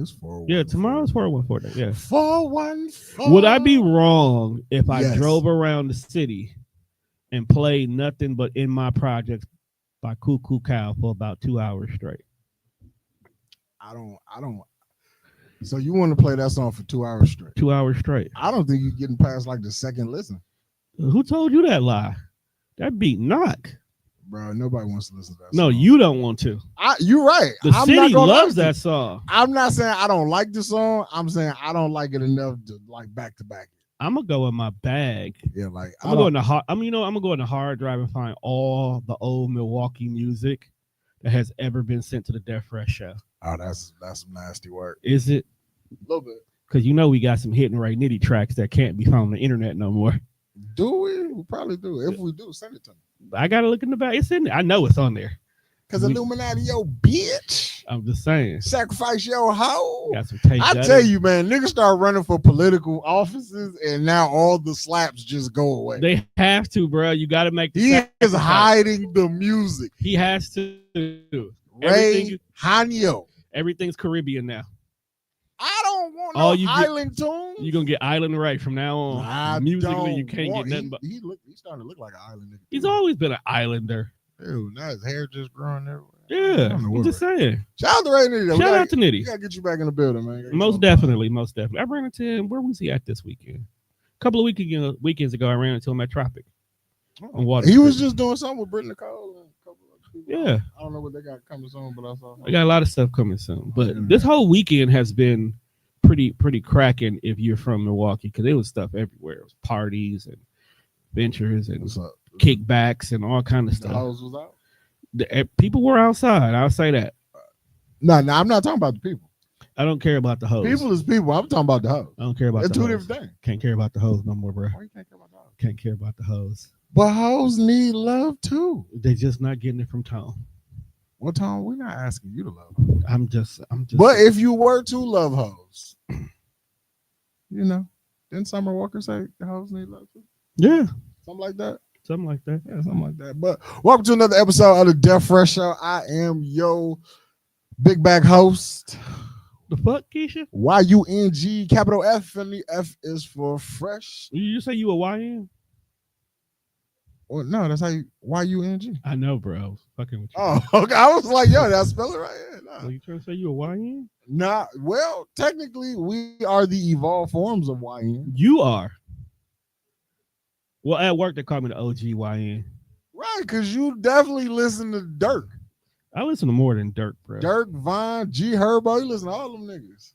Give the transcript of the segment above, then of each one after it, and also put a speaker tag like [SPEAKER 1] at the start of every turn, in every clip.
[SPEAKER 1] it's 414.
[SPEAKER 2] Yeah, tomorrow's 414 day. Yeah.
[SPEAKER 1] 414.
[SPEAKER 2] Would I be wrong if I
[SPEAKER 1] Yes.
[SPEAKER 2] drove around the city and played nothing but In My Projects by Cuckoo Cow for about 2 hours straight?
[SPEAKER 1] I don't. So you want to play that song for 2 hours straight?
[SPEAKER 2] 2 hours straight.
[SPEAKER 1] I don't think you're getting past like the second listen.
[SPEAKER 2] Who told you that lie? That beat knock.
[SPEAKER 1] Bro, nobody wants to listen to that
[SPEAKER 2] No,
[SPEAKER 1] song.
[SPEAKER 2] you don't want to.
[SPEAKER 1] You're right.
[SPEAKER 2] The
[SPEAKER 1] I'm not
[SPEAKER 2] city
[SPEAKER 1] gonna
[SPEAKER 2] loves
[SPEAKER 1] lie to
[SPEAKER 2] that song.
[SPEAKER 1] I'm not saying I don't like the song. I'm saying I don't like it enough to like back to back.
[SPEAKER 2] I'm gonna go in my bag.
[SPEAKER 1] Yeah, like
[SPEAKER 2] I'm gonna go in the hard. I'm gonna go in the hard drive and find all the old Milwaukee music that has ever been sent to the Death Fresh show.
[SPEAKER 1] Oh, that's some nasty work.
[SPEAKER 2] Is it?
[SPEAKER 1] A little bit.
[SPEAKER 2] Because we got some hidden right nitty tracks that can't be found on the internet no more.
[SPEAKER 1] Do we? We probably do. If we do, send it to me.
[SPEAKER 2] I gotta look in the back. It's in there. I know it's on there.
[SPEAKER 1] Cause Illuminati, yo, bitch.
[SPEAKER 2] I'm just saying.
[SPEAKER 1] Sacrifice your hoe.
[SPEAKER 2] Got some tape.
[SPEAKER 1] I tell you, man, niggas start running for political offices, and now all the slaps just go away.
[SPEAKER 2] They have to, bro. You got to make.
[SPEAKER 1] He is hiding the music.
[SPEAKER 2] He has to.
[SPEAKER 1] Ray Hanyo.
[SPEAKER 2] Everything's Caribbean now.
[SPEAKER 1] I don't want no island tunes.
[SPEAKER 2] You're gonna get island right from now on. Musically, you can't get nothing but.
[SPEAKER 1] He's starting to look like an islander.
[SPEAKER 2] He's always been an islander.
[SPEAKER 1] Dude, now his hair just growing everywhere.
[SPEAKER 2] Yeah, I'm just saying.
[SPEAKER 1] Shout out to Ray Nitty.
[SPEAKER 2] Shout out to Nitty.
[SPEAKER 1] We gotta get you back in the building, man.
[SPEAKER 2] Most definitely. I ran into him. Where was he at this weekend? A couple of weekends ago, I ran into him at Tropic. On Water
[SPEAKER 1] he was just doing something with Brittany Nicole and a couple of people.
[SPEAKER 2] Yeah.
[SPEAKER 1] I don't know what they got coming soon, but I saw.
[SPEAKER 2] They got a lot of stuff coming soon. But this whole weekend has been pretty cracking if you're from Milwaukee, because there was stuff everywhere. It was parties and ventures and kickbacks and all kind of stuff.
[SPEAKER 1] The house was out.
[SPEAKER 2] People were outside. I'll say that.
[SPEAKER 1] No, I'm not talking about the people.
[SPEAKER 2] I don't care about the hoes.
[SPEAKER 1] People is people. I'm talking about the hoes.
[SPEAKER 2] I don't care about
[SPEAKER 1] it's
[SPEAKER 2] the
[SPEAKER 1] two
[SPEAKER 2] hoes.
[SPEAKER 1] different things.
[SPEAKER 2] Can't care about the hoes no more, bro.
[SPEAKER 1] Why you can't care about the hoes?
[SPEAKER 2] Can't care about the hoes.
[SPEAKER 1] But hoes need love too.
[SPEAKER 2] They're just not getting it from Tone.
[SPEAKER 1] Well, Tone, we're not asking you to love hoes.
[SPEAKER 2] I'm just.
[SPEAKER 1] But if you were to love hoes, didn't Summer Walker say the hoes need love too?
[SPEAKER 2] Yeah.
[SPEAKER 1] Something like that.
[SPEAKER 2] Something like that.
[SPEAKER 1] Yeah, something like that. But welcome to another episode of the Death Fresh Show. I am your big bag host.
[SPEAKER 2] The fuck, Keisha?
[SPEAKER 1] YUNG, capital F, and the F is for fresh.
[SPEAKER 2] You say you a YN?
[SPEAKER 1] Well, no, that's how you YUNG.
[SPEAKER 2] I know, bro. I was fucking with you.
[SPEAKER 1] Oh, okay. I was like, yo, that's spell it right here. Nah.
[SPEAKER 2] So you trying to say you a YN?
[SPEAKER 1] Nah, well, technically, we are the evolved forms of YN.
[SPEAKER 2] You are. Well, at work, they call me the OG YN.
[SPEAKER 1] Right, because you definitely listen to Dirk.
[SPEAKER 2] I listen to more than Dirk, bro.
[SPEAKER 1] Dirk, Vine, G Herbo, you listen to all them niggas.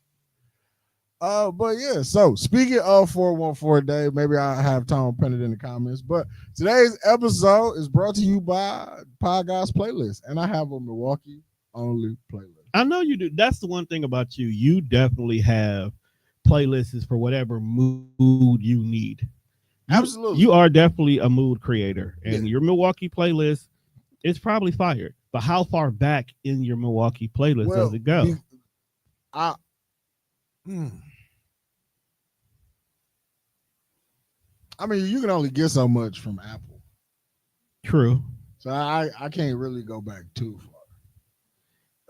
[SPEAKER 1] But yeah, so speaking of 414 day, maybe I have Tom penned in the comments. But today's episode is brought to you by Pod Guys Playlist, and I have a Milwaukee only playlist.
[SPEAKER 2] I know you do. That's the one thing about you. You definitely have playlists for whatever mood you need.
[SPEAKER 1] Absolutely.
[SPEAKER 2] You are definitely a mood creator, and your Milwaukee playlist is probably fire. But how far back in your Milwaukee playlist does it go?
[SPEAKER 1] I mean, you can only get so much from Apple.
[SPEAKER 2] True.
[SPEAKER 1] So I can't really go back too far.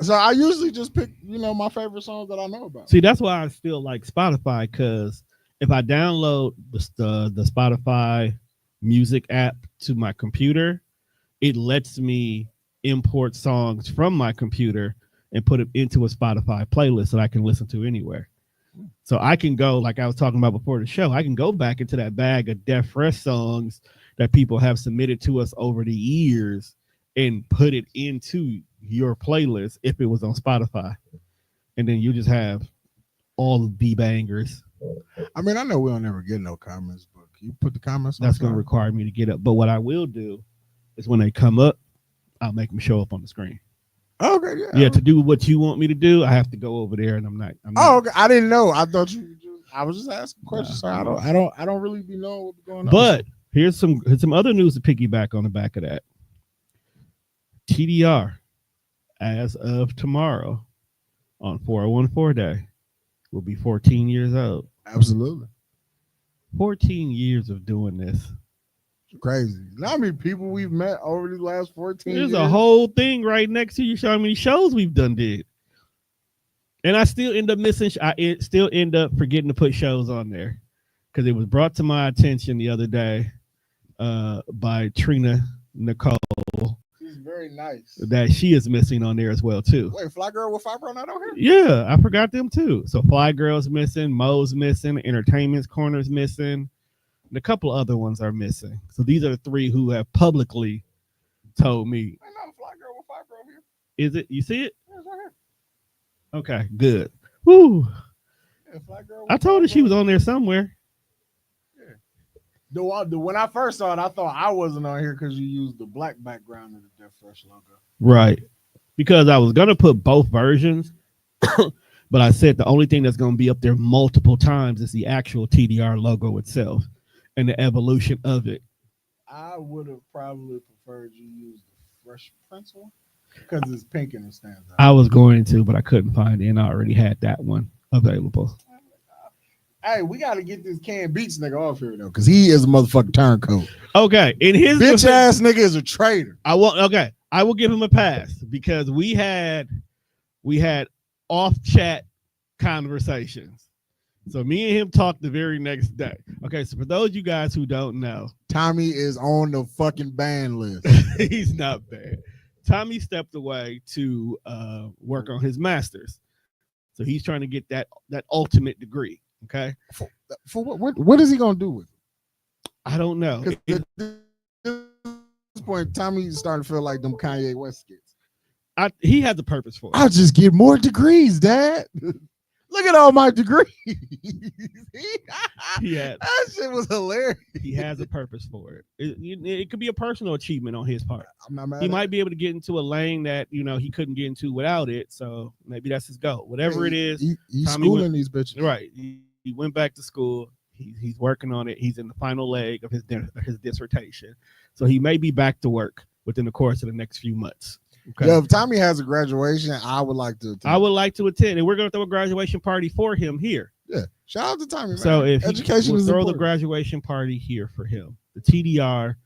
[SPEAKER 1] So I usually just pick, my favorite songs that I know about.
[SPEAKER 2] See, that's why I still like Spotify, because if I download the Spotify music app to my computer, it lets me import songs from my computer and put it into a Spotify playlist that I can listen to anywhere. So I can go, like I was talking about before the show, I can go back into that bag of Death Fresh songs that people have submitted to us over the years and put it into your playlist if it was on Spotify. And then you just have all of the bangers.
[SPEAKER 1] I mean, I know we don't ever get no comments, but can you put the comments on?
[SPEAKER 2] That's going to require me to get up. But what I will do is when they come up, I'll make them show up on the screen.
[SPEAKER 1] Okay, yeah.
[SPEAKER 2] Yeah, to do what you want me to do, I have to go over there, and I'm not.
[SPEAKER 1] Okay. I didn't know. I thought I was just asking questions. Nah, so I don't really be knowing what's going on.
[SPEAKER 2] But here's some other news to piggyback on the back of that. TDR, as of tomorrow, on 414 day, will be 14 years old.
[SPEAKER 1] Absolutely.
[SPEAKER 2] 14 years of doing this.
[SPEAKER 1] Crazy. How many people we've met over the last 14 years?
[SPEAKER 2] There's a whole thing right next to you showing how many shows we've done did. And I still end up missing. Still end up forgetting to put shows on there because it was brought to my attention the other day by Trina Nicole
[SPEAKER 1] She's very nice.
[SPEAKER 2] that she is missing on there as well too.
[SPEAKER 1] Wait, Fly Girl with Fibro not on here?
[SPEAKER 2] Yeah, I forgot them too. So Fly Girl's missing, Mo's missing, Entertainment's Corner's missing, and a couple other ones are missing. So these are the three who have publicly told me.
[SPEAKER 1] I know Fly Girl with Fibro here.
[SPEAKER 2] Is it? You see it?
[SPEAKER 1] Yeah, it's right here.
[SPEAKER 2] Okay, good. Woo!
[SPEAKER 1] Yeah, Fly Girl
[SPEAKER 2] I told her she was on there somewhere.
[SPEAKER 1] When I first saw it, I thought I wasn't on here because you used the black background of the Death Fresh logo.
[SPEAKER 2] Right. Because I was gonna put both versions, but I said the only thing that's gonna be up there multiple times is the actual TDR logo itself and the evolution of it.
[SPEAKER 1] I would have probably preferred you use the Fresh Prince one because it's pink and it stands out.
[SPEAKER 2] I was going to, but I couldn't find it, and I already had that one available.
[SPEAKER 1] Hey, we got to get this Canned Beats nigga off here though, because he is a motherfucking turncoat.
[SPEAKER 2] Okay, in his
[SPEAKER 1] bitch ass nigga is a traitor.
[SPEAKER 2] I will give him a pass because we had off chat conversations. So me and him talked the very next day. Okay, so for those of you guys who don't know,
[SPEAKER 1] Tommy is on the fucking ban list.
[SPEAKER 2] He's not bad. Tommy stepped away to work on his master's, so he's trying to get that ultimate degree. Okay,
[SPEAKER 1] for what is he gonna do with it?
[SPEAKER 2] I don't know.
[SPEAKER 1] At this point, Tommy's starting to feel like them Kanye West skits.
[SPEAKER 2] He has a purpose for it.
[SPEAKER 1] I'll just get more degrees, Dad. Look at all my degrees. That shit was hilarious.
[SPEAKER 2] He has a purpose for it. It could be a personal achievement on his part.
[SPEAKER 1] I'm not mad.
[SPEAKER 2] He might be able to get into a lane that he couldn't get into without it. So maybe that's his goal. Whatever it is,
[SPEAKER 1] he's schooling these bitches.
[SPEAKER 2] Right. He went back to school. He's working on it. He's in the final leg of his dissertation. So he may be back to work within the course of the next few months. Okay.
[SPEAKER 1] Yeah, if Tommy has a graduation, I would like to attend.
[SPEAKER 2] And we're going to throw a graduation party for him here.
[SPEAKER 1] Yeah, shout out to Tommy, man.
[SPEAKER 2] So if
[SPEAKER 1] education
[SPEAKER 2] we'll
[SPEAKER 1] is
[SPEAKER 2] throw
[SPEAKER 1] important.
[SPEAKER 2] the graduation party here for him, the TDR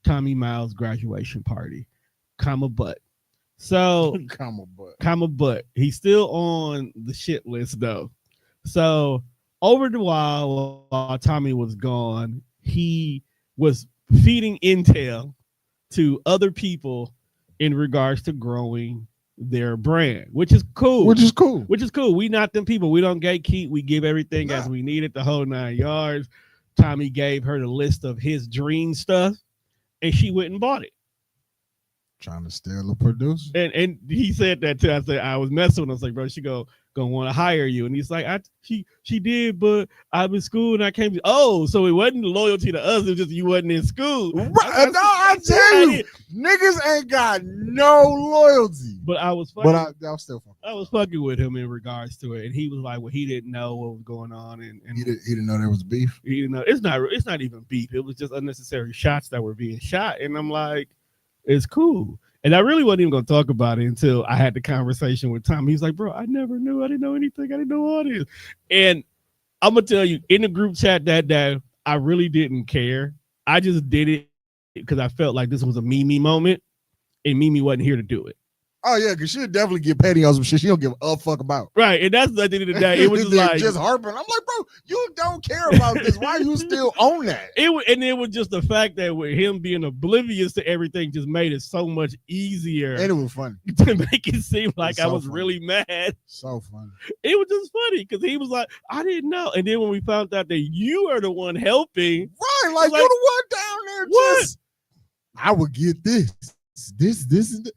[SPEAKER 2] Tommy Miles graduation party, but. So but he's still on the shit list though. So over the while Tommy was gone, he was feeding intel to other people in regards to growing their brand, which is cool. We not them people. We don't gatekeep. We give everything as we need it, the whole 9 yards. Tommy gave her the list of his dream stuff, and she went and bought it.
[SPEAKER 1] Trying to steal a producer.
[SPEAKER 2] And he said that too. I said I was messing with him. I was like, bro, she gonna want to hire you. And he's like, she did, but I'm in school and I came. Oh, so it wasn't loyalty to us. It was just you wasn't in school.
[SPEAKER 1] Right. No, I tell you, niggas ain't got no loyalty.
[SPEAKER 2] But I was fucking. But I was still fucking. I was fucking with him in regards to it, and he was like, well, he didn't know what was going on, and
[SPEAKER 1] he didn't know there was beef.
[SPEAKER 2] He didn't know. It's not even beef. It was just unnecessary shots that were being shot, and I'm like, it's cool. And I really wasn't even going to talk about it until I had the conversation with Tom. He's like, bro, I never knew. I didn't know anything. I didn't know all this. And I'm going to tell you, in the group chat that day, I really didn't care. I just did it because I felt like this was a Mimi moment, and Mimi wasn't here to do it.
[SPEAKER 1] Oh, yeah, because she'll definitely get petty on some shit she don't give a fuck about.
[SPEAKER 2] Right, and that's at the end of the day. It was just like
[SPEAKER 1] just harping. I'm like, bro, you don't care about this. Why are you still on that?
[SPEAKER 2] And it was just the fact that with him being oblivious to everything just made it so much easier.
[SPEAKER 1] And it was funny.
[SPEAKER 2] To make it seem like I was really mad.
[SPEAKER 1] So funny.
[SPEAKER 2] It was just funny because he was like, I didn't know. And then when we found out that you are the one helping.
[SPEAKER 1] Right, like you're the one down there.
[SPEAKER 2] What?
[SPEAKER 1] Just, I would get this. This is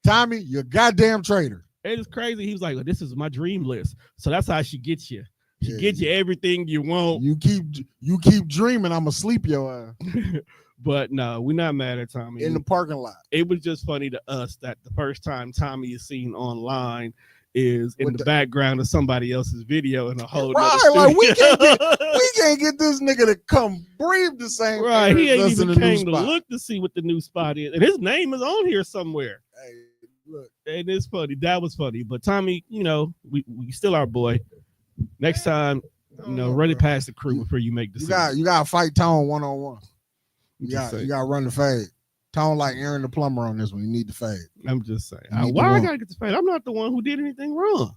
[SPEAKER 1] Tommy, you're a goddamn traitor.
[SPEAKER 2] And it's crazy. He was like, well, this is my dream list. So that's how she gets you. She gets you everything you want.
[SPEAKER 1] You keep dreaming, I'm gonna sleep your ass.
[SPEAKER 2] But no, we're not mad at Tommy.
[SPEAKER 1] In the parking lot.
[SPEAKER 2] It was just funny to us that the first time Tommy is seen online is in the background of somebody else's video in a whole
[SPEAKER 1] like we can't get this nigga to come breathe the same.
[SPEAKER 2] Right, he ain't even came to look to see what the new spot is. And his name is on here somewhere.
[SPEAKER 1] Hey, look.
[SPEAKER 2] And it's funny. That was funny. But Tommy, we still our boy. Next time, run it past the crew before you make decisions.
[SPEAKER 1] You gotta fight Tone one-on-one. You gotta run the fade. Tone like Aaron the plumber on this one. You need the fade.
[SPEAKER 2] I'm just saying. Why I gotta get the fade? I'm not the one who did anything wrong.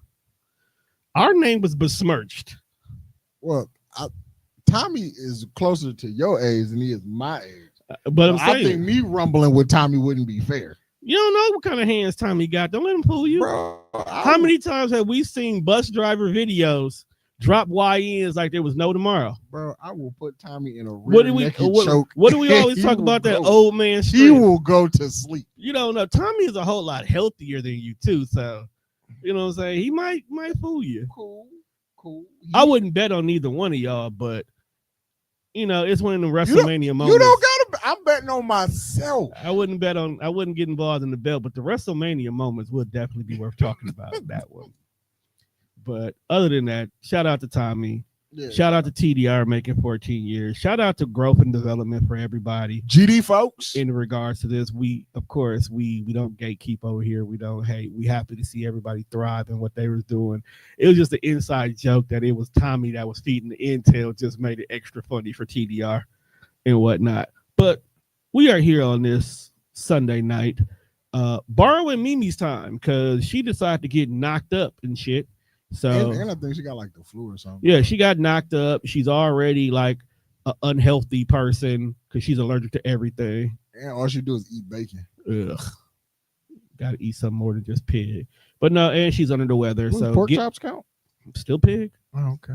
[SPEAKER 2] Our name was besmirched.
[SPEAKER 1] Well, Tommy is closer to your age than he is my age.
[SPEAKER 2] But I'm
[SPEAKER 1] I
[SPEAKER 2] saying,
[SPEAKER 1] think me rumbling with Tommy wouldn't be fair.
[SPEAKER 2] you don't know what kind of hands Tommy got. Don't let him fool you.
[SPEAKER 1] Bro,
[SPEAKER 2] How many times have we seen bus driver videos drop YNs like there was no tomorrow?
[SPEAKER 1] Bro, I will put Tommy in a rear naked choke.
[SPEAKER 2] What do we always
[SPEAKER 1] He
[SPEAKER 2] talk
[SPEAKER 1] will
[SPEAKER 2] about that
[SPEAKER 1] go.
[SPEAKER 2] old man strength?
[SPEAKER 1] He will go to sleep.
[SPEAKER 2] You don't know. Tommy is a whole lot healthier than you too. So, you know what I'm saying? He might fool you.
[SPEAKER 1] Cool.
[SPEAKER 2] I wouldn't bet on neither one of y'all, but you know, it's one of the WrestleMania moments.
[SPEAKER 1] You don't gotta. I'm betting on myself.
[SPEAKER 2] I wouldn't get involved in the belt, but the WrestleMania moments would definitely be worth talking about that one. But other than that, shout out to Tommy. Yeah, shout out to TDR making 14 years. Shout out to growth and development for everybody.
[SPEAKER 1] GD folks.
[SPEAKER 2] In regards to this, we don't gatekeep over here. We don't hate. We happy to see everybody thrive in what they was doing. It was just an inside joke that it was Tommy that was feeding the intel, just made it extra funny for TDR and whatnot. But we are here on this Sunday night, borrowing Mimi's time because she decided to get knocked up and shit. So
[SPEAKER 1] and I think she got like the flu or something.
[SPEAKER 2] Yeah, she got knocked up. She's already like an unhealthy person because she's allergic to everything.
[SPEAKER 1] And all she do is eat bacon.
[SPEAKER 2] Ugh. Got to eat something more than just pig. But no, and she's under the weather. So
[SPEAKER 1] pork chops count?
[SPEAKER 2] Still pig.
[SPEAKER 1] Oh, okay.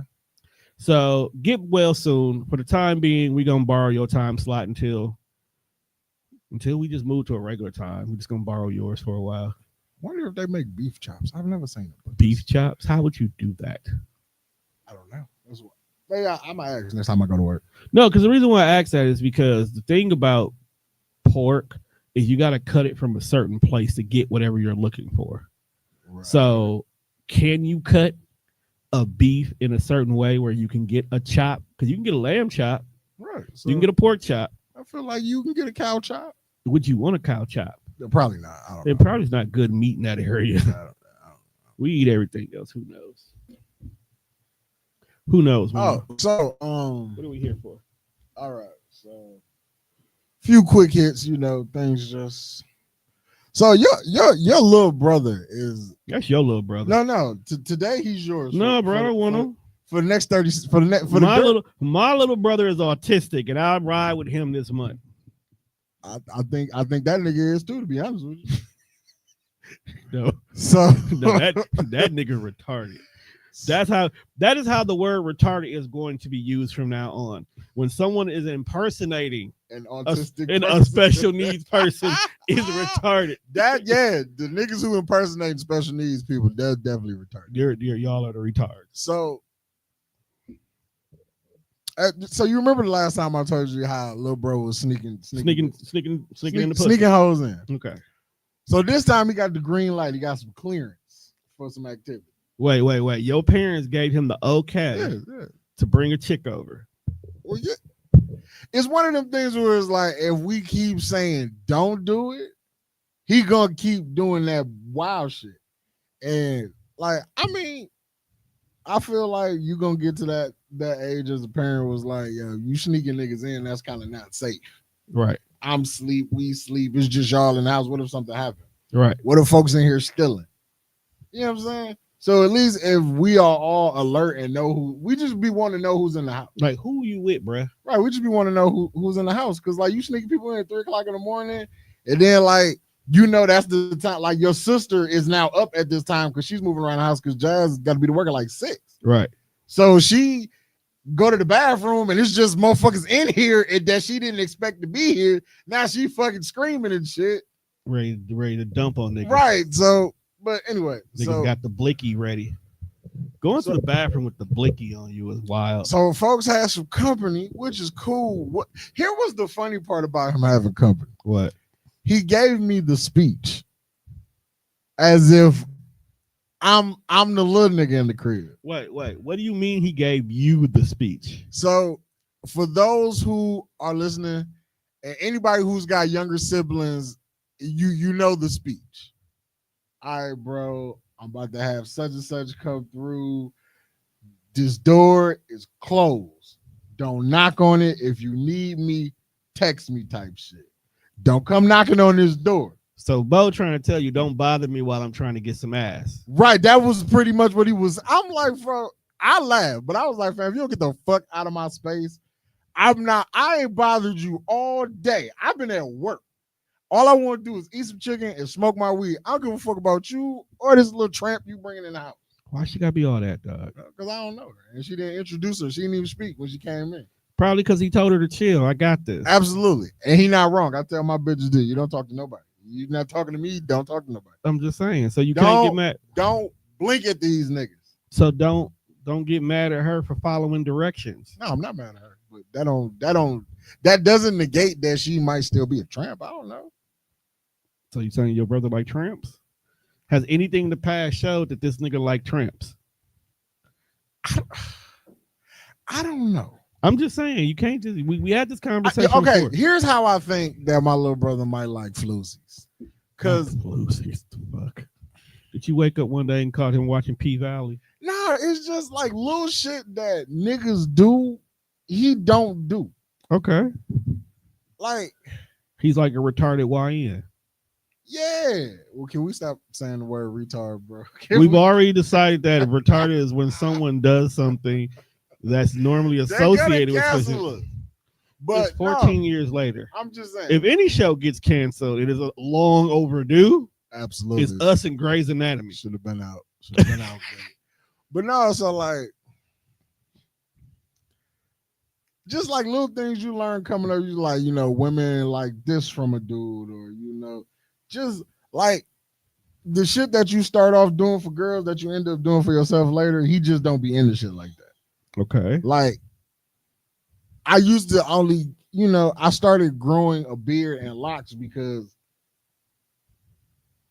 [SPEAKER 2] So get well soon. For the time being, we're gonna borrow your time slot until we just move to a regular time. We're just gonna borrow yours for a while.
[SPEAKER 1] Wonder if they make beef chops. I've never seen it.
[SPEAKER 2] Beef chops? How would you do that?
[SPEAKER 1] I don't know. Maybe I might ask next time I go to work.
[SPEAKER 2] No, because the reason why I ask that is because the thing about pork is you got to cut it from a certain place to get whatever you're looking for. Right. So can you cut a beef in a certain way where you can get a chop? Because you can get a lamb chop.
[SPEAKER 1] Right. So
[SPEAKER 2] you can get a pork chop.
[SPEAKER 1] I feel like you can get a cow chop.
[SPEAKER 2] Would you want a cow chop?
[SPEAKER 1] Probably not. I don't know.
[SPEAKER 2] Probably is not good meat in that area. I don't know. We eat everything else. Who knows? Who knows?
[SPEAKER 1] Oh, so
[SPEAKER 2] what are we here for?
[SPEAKER 1] All right. So few quick hits, things just. So your little brother is.
[SPEAKER 2] That's your little brother.
[SPEAKER 1] No. Today he's yours.
[SPEAKER 2] No, bro, I don't want him.
[SPEAKER 1] For the next 30
[SPEAKER 2] my little brother is autistic and I'll ride with him this month.
[SPEAKER 1] I think that nigga is too, to be honest with you.
[SPEAKER 2] No.
[SPEAKER 1] So
[SPEAKER 2] no, that nigga retarded. That is how the word retarded is going to be used from now on. When someone is impersonating
[SPEAKER 1] an autistic
[SPEAKER 2] a special needs person is retarded.
[SPEAKER 1] The niggas who impersonate special needs people, they're definitely retarded.
[SPEAKER 2] Y'all are the retards.
[SPEAKER 1] So you remember the last time I told you how little bro was sneaking in the pussy. Sneaking hoes in.
[SPEAKER 2] Okay.
[SPEAKER 1] So this time he got the green light. He got some clearance for some activity.
[SPEAKER 2] Wait. Your parents gave him the okay to bring a chick over.
[SPEAKER 1] Well, yeah. It's one of them things where it's like, if we keep saying don't do it, he gonna keep doing that wild shit. And like, I feel like you gonna get to that age as a parent was like, yo, you sneaking niggas in, that's kind of not safe.
[SPEAKER 2] Right.
[SPEAKER 1] I'm sleep, we sleep, it's just y'all in the house. What if something happened?
[SPEAKER 2] Right.
[SPEAKER 1] What if folks in here stealing? You know what I'm saying? So at least if we are all alert and know who, we just be wanting to know who's in the house.
[SPEAKER 2] Like, who you with, bruh?
[SPEAKER 1] Right. We just be wanting to know who's in the house. Cause like you sneaking people in at 3:00 in the morning, and then like, that's the time, like your sister is now up at this time because she's moving around the house because Jazz got to be to work at like 6.
[SPEAKER 2] Right.
[SPEAKER 1] So she go to the bathroom and it's just motherfuckers in here that she didn't expect to be here. Now she fucking screaming and shit.
[SPEAKER 2] Ready to dump on niggas.
[SPEAKER 1] Right. So, but anyway.
[SPEAKER 2] Niggas got the blicky ready. Going to the bathroom with the blicky on you is wild.
[SPEAKER 1] So folks had some company, which is cool. Here was the funny part about him having company.
[SPEAKER 2] What?
[SPEAKER 1] He gave me the speech as if I'm the little nigga in the crib.
[SPEAKER 2] Wait. What do you mean he gave you the speech?
[SPEAKER 1] So for those who are listening and anybody who's got younger siblings, you know the speech. All right, bro, I'm about to have such and such come through. This door is closed. Don't knock on it. If you need me, text me type shit. Don't come knocking on this door.
[SPEAKER 2] So Bo trying to tell you, don't bother me while I'm trying to get some ass.
[SPEAKER 1] Right. That was pretty much what he was. I'm like, bro, I laughed, but I was like, fam, if you don't get the fuck out of my space, I ain't bothered you all day. I've been at work. All I want to do is eat some chicken and smoke my weed. I don't give a fuck about you or this little tramp you bringing in the house.
[SPEAKER 2] Why she gotta be all that, dog?
[SPEAKER 1] Because I don't know her. And she didn't introduce her. She didn't even speak when she came in.
[SPEAKER 2] Probably because he told her to chill. I got this.
[SPEAKER 1] Absolutely. And he not wrong. I tell my bitches this. You don't talk to nobody. You're not talking to me. Don't talk to nobody.
[SPEAKER 2] I'm just saying. So you can't get mad.
[SPEAKER 1] Don't blink at these niggas.
[SPEAKER 2] So don't get mad at her for following directions.
[SPEAKER 1] No, I'm not mad at her. But that doesn't negate that she might still be a tramp. I don't know.
[SPEAKER 2] So you saying your brother like tramps? Has anything in the past showed that this nigga like tramps?
[SPEAKER 1] I don't know.
[SPEAKER 2] I'm just saying you can't just we had this conversation.
[SPEAKER 1] Okay,
[SPEAKER 2] before.
[SPEAKER 1] Here's how I think that my little brother might like floozies. Cause
[SPEAKER 2] floozies, fuck. Did you wake up one day and caught him watching P Valley?
[SPEAKER 1] Nah, it's just like little shit that niggas do, he don't do.
[SPEAKER 2] Okay.
[SPEAKER 1] Like
[SPEAKER 2] he's like a retarded YN.
[SPEAKER 1] Yeah. Well, can we stop saying the word retard, bro?
[SPEAKER 2] We've already decided that retarded is when someone does something that's normally associated with specific. But it's 14 years later.
[SPEAKER 1] I'm just saying.
[SPEAKER 2] If any show gets canceled, it is a long overdue.
[SPEAKER 1] Absolutely.
[SPEAKER 2] It's us and Grey's Anatomy.
[SPEAKER 1] Should have been out. Should have been out. But no, so like, just like little things you learn coming up, you like, women like this from a dude, or just like the shit that you start off doing for girls that you end up doing for yourself later. He just don't be into shit like that.
[SPEAKER 2] Okay.
[SPEAKER 1] Like, I used to only, I started growing a beard and locks because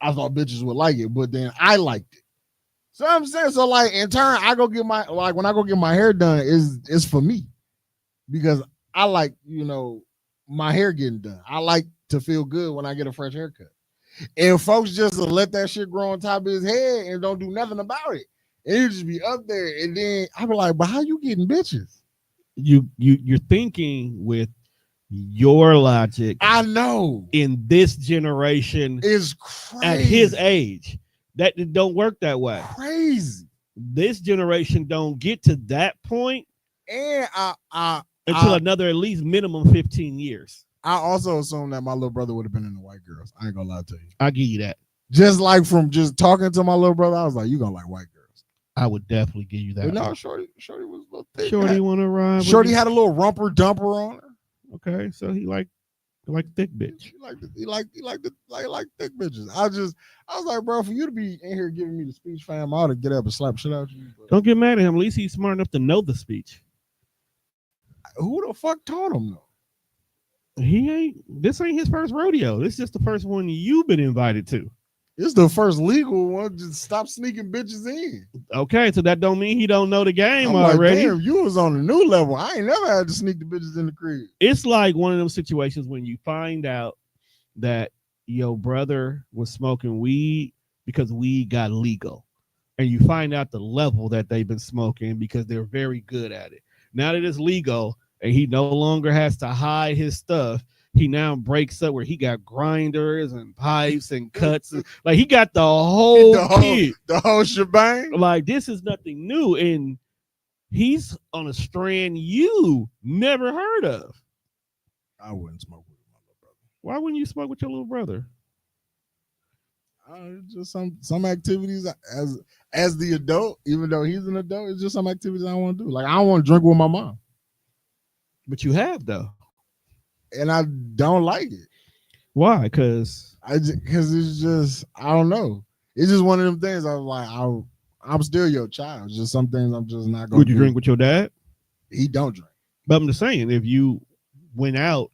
[SPEAKER 1] I thought bitches would like it, but then I liked it. So I'm saying, so like in turn, I go get when I go get my hair done, is for me because I like, my hair getting done. I like to feel good when I get a fresh haircut. And folks just let that shit grow on top of his head and don't do nothing about it. And you just be up there, and then I be like, but how you getting bitches?
[SPEAKER 2] You're thinking with your logic.
[SPEAKER 1] I know.
[SPEAKER 2] In this generation
[SPEAKER 1] is crazy.
[SPEAKER 2] At his age. That it don't work that way.
[SPEAKER 1] Crazy.
[SPEAKER 2] This generation don't get to that point.
[SPEAKER 1] And
[SPEAKER 2] until another at least minimum 15 years.
[SPEAKER 1] I also assume that my little brother would have been in the white girls. I ain't gonna lie to you.
[SPEAKER 2] I'll give you that.
[SPEAKER 1] Just like from just talking to my little brother, I was like, you gonna like white girls.
[SPEAKER 2] I would definitely give you that.
[SPEAKER 1] But no, Shorty was a little thick.
[SPEAKER 2] Shorty want to ride.
[SPEAKER 1] Shorty had a little rumper dumper on her.
[SPEAKER 2] Okay, so he like thick bitch.
[SPEAKER 1] He like thick bitches. I was like, bro, for you to be in here giving me the speech, fam, I ought to get up and slap shit out you. But
[SPEAKER 2] don't get mad at him. At least he's smart enough to know the speech.
[SPEAKER 1] Who the fuck taught him though?
[SPEAKER 2] This ain't his first rodeo. This is just the first one you've been invited to.
[SPEAKER 1] It's the first legal one. Just stop sneaking bitches in.
[SPEAKER 2] Okay, so that don't mean he don't know the game
[SPEAKER 1] I'm
[SPEAKER 2] already.
[SPEAKER 1] Like, damn, you was on a new level. I ain't never had to sneak the bitches in the crib.
[SPEAKER 2] It's like one of them situations when you find out that your brother was smoking weed because weed got legal. And you find out the level that they've been smoking because they're very good at it. Now that it's legal and he no longer has to hide his stuff, he now breaks up where he got grinders and pipes and cuts. Like he got the whole kit.
[SPEAKER 1] The whole shebang.
[SPEAKER 2] Like this is nothing new. And he's on a strand you never heard of.
[SPEAKER 1] I wouldn't smoke with my little brother.
[SPEAKER 2] Why wouldn't you smoke with your little brother?
[SPEAKER 1] Just some activities as the adult, even though he's an adult, it's just some activities I want to do. Like I don't want to drink with my mom.
[SPEAKER 2] But you have though.
[SPEAKER 1] And I don't like it.
[SPEAKER 2] Why? Because
[SPEAKER 1] it's just I don't know. It's just one of them things. I was like, I'm still your child. It's just some things I'm just not going.
[SPEAKER 2] Would you drink with your dad?
[SPEAKER 1] He don't drink.
[SPEAKER 2] But I'm just saying, if you went out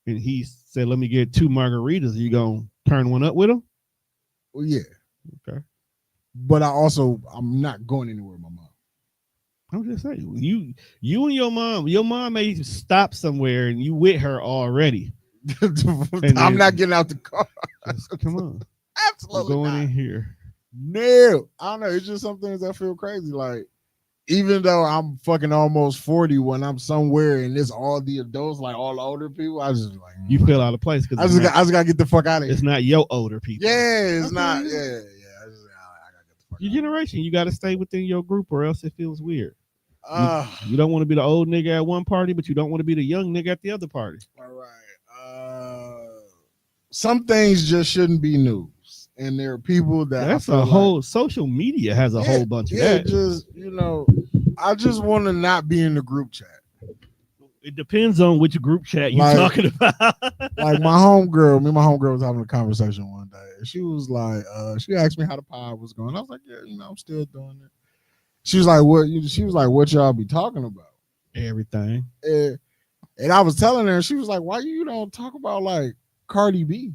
[SPEAKER 2] and he said, "Let me get 2 margaritas," are you gonna turn one up with him?
[SPEAKER 1] Well, yeah.
[SPEAKER 2] Okay.
[SPEAKER 1] But I'm not going anywhere with my mom.
[SPEAKER 2] I'm just saying, you and your mom may stop somewhere and you with her already.
[SPEAKER 1] I'm not getting out the car.
[SPEAKER 2] Come on.
[SPEAKER 1] Absolutely
[SPEAKER 2] going
[SPEAKER 1] not.
[SPEAKER 2] In here.
[SPEAKER 1] No. I don't know. It's just some things that feel crazy. Like, even though I'm fucking almost 40, when I'm somewhere and it's all the adults, like all the older people, I just like
[SPEAKER 2] You feel out of place because
[SPEAKER 1] I just gotta get the fuck out of here.
[SPEAKER 2] It's not your older people.
[SPEAKER 1] Yeah, it's
[SPEAKER 2] Okay.
[SPEAKER 1] not. Yeah. I gotta get the fuck
[SPEAKER 2] Your
[SPEAKER 1] out.
[SPEAKER 2] generation, you got to stay within your group, or else it feels weird.
[SPEAKER 1] Uh,
[SPEAKER 2] You don't want to be the old nigga at one party, but you don't want to be the young nigga at the other party.
[SPEAKER 1] all right. Some things just shouldn't be news, and there are people that
[SPEAKER 2] That's a whole social media has a whole bunch of that.
[SPEAKER 1] Just I just want to not be in the group chat.
[SPEAKER 2] It depends on which group chat you're talking about.
[SPEAKER 1] Like my homegirl, me and my homegirl was having a conversation one day. And she was like, she asked me how the pod was going. I was like, yeah, I'm still doing it. She was like, what? She was like, what y'all be talking about?
[SPEAKER 2] Everything.
[SPEAKER 1] And I was telling her, and she was like, why you don't talk about like Cardi B?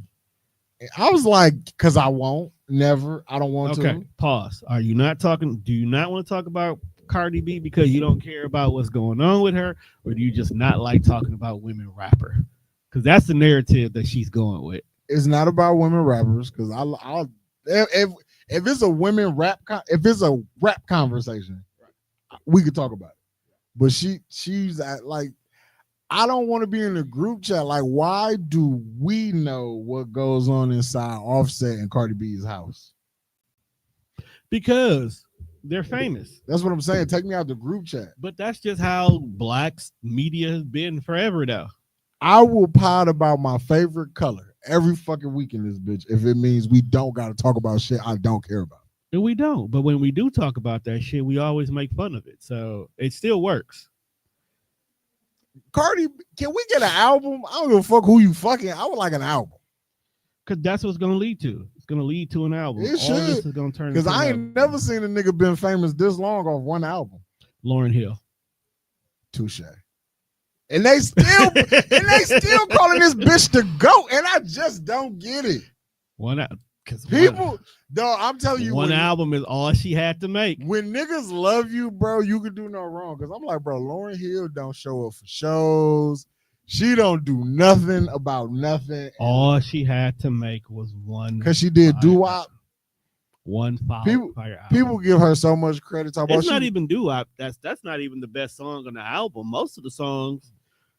[SPEAKER 1] And I was like, because I won't, never. I don't want to.
[SPEAKER 2] Okay, pause. Are you not talking? Do you not want to talk about Cardi B because you don't care about what's going on with her, or do you just not like talking about women rapper? Because that's the narrative that she's going with.
[SPEAKER 1] It's not about women rappers, because I'll if it's a women rap, if it's a rap conversation, we could talk about it. But she's at like, I don't want to be in the group chat. Like, why do we know what goes on inside Offset and Cardi B's house?
[SPEAKER 2] Because they're famous.
[SPEAKER 1] That's what I'm saying. Take me out the group chat.
[SPEAKER 2] But that's just how black media has been forever, though.
[SPEAKER 1] I will pod about my favorite color every fucking week in this bitch if it means we don't got to talk about shit I don't care about.
[SPEAKER 2] And we don't. But when we do talk about that shit, we always make fun of it. So it still works.
[SPEAKER 1] Cardi, can we get an album? I don't give a fuck who you fucking. I would like an album.
[SPEAKER 2] Because that's what's going to lead to. It's going to lead to an album.
[SPEAKER 1] It should.
[SPEAKER 2] All this is going to turn.
[SPEAKER 1] Because I ain't never seen a nigga been famous this long off one album.
[SPEAKER 2] Lauryn Hill.
[SPEAKER 1] Touche. And they still calling this bitch the GOAT, and I just don't get it. People, dog, I'm telling you,
[SPEAKER 2] one album is all she had to make.
[SPEAKER 1] When niggas love you, bro, you can do no wrong. Because I'm like, bro, Lauryn Hill don't show up for shows. She don't do nothing about nothing.
[SPEAKER 2] All she had to make was one.
[SPEAKER 1] Because she did doo-wop.
[SPEAKER 2] One fire album.
[SPEAKER 1] People give her so much credit.
[SPEAKER 2] It's not even doo-wop. That's not even the best song on the album. Most of the songs,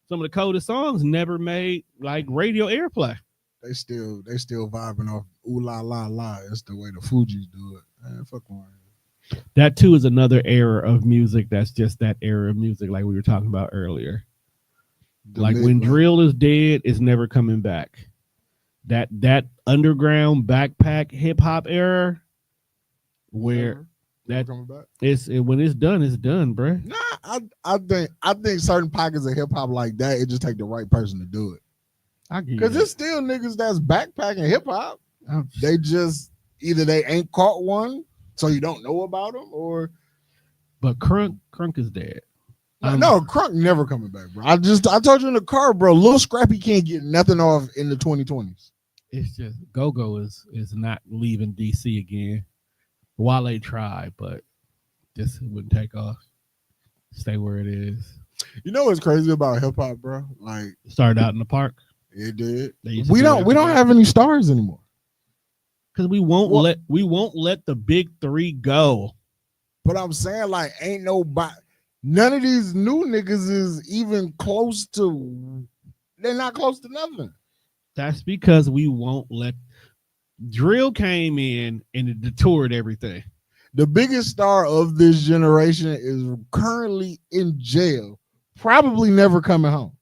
[SPEAKER 2] some of the coldest songs, never made like radio airplay.
[SPEAKER 1] They still vibing off ooh la la la. It's the way the Fugees do it. Man, fuck Lauryn.
[SPEAKER 2] That too is another era of music. That's just that era of music, like we were talking about earlier. Like when drill is dead, it's never coming back. That underground backpack hip hop era, where that
[SPEAKER 1] coming back.
[SPEAKER 2] When it's done, bro.
[SPEAKER 1] Nah, I think certain pockets of hip hop like that, it just take the right person to do it. Because there's still niggas that's backpacking hip hop. They just either they ain't caught one, so you don't know about them, or.
[SPEAKER 2] But Crunk is dead.
[SPEAKER 1] No, Crunk never coming back, bro. I told you in the car, bro. Lil Scrappy can't get nothing off in the 2020s.
[SPEAKER 2] It's just Go-Go is not leaving DC again. Wale tried, but this wouldn't take off. Stay where it is.
[SPEAKER 1] You know what's crazy about hip hop, bro? Like
[SPEAKER 2] started out in the park.
[SPEAKER 1] It did. We don't have any stars anymore.
[SPEAKER 2] Because we won't let the big three go.
[SPEAKER 1] But I'm saying, like, ain't nobody. None of these new niggas is even close to. They're not close to nothing.
[SPEAKER 2] That's because we won't let. Drill came in and it detoured everything.
[SPEAKER 1] The biggest star of this generation is currently in jail, probably never coming home.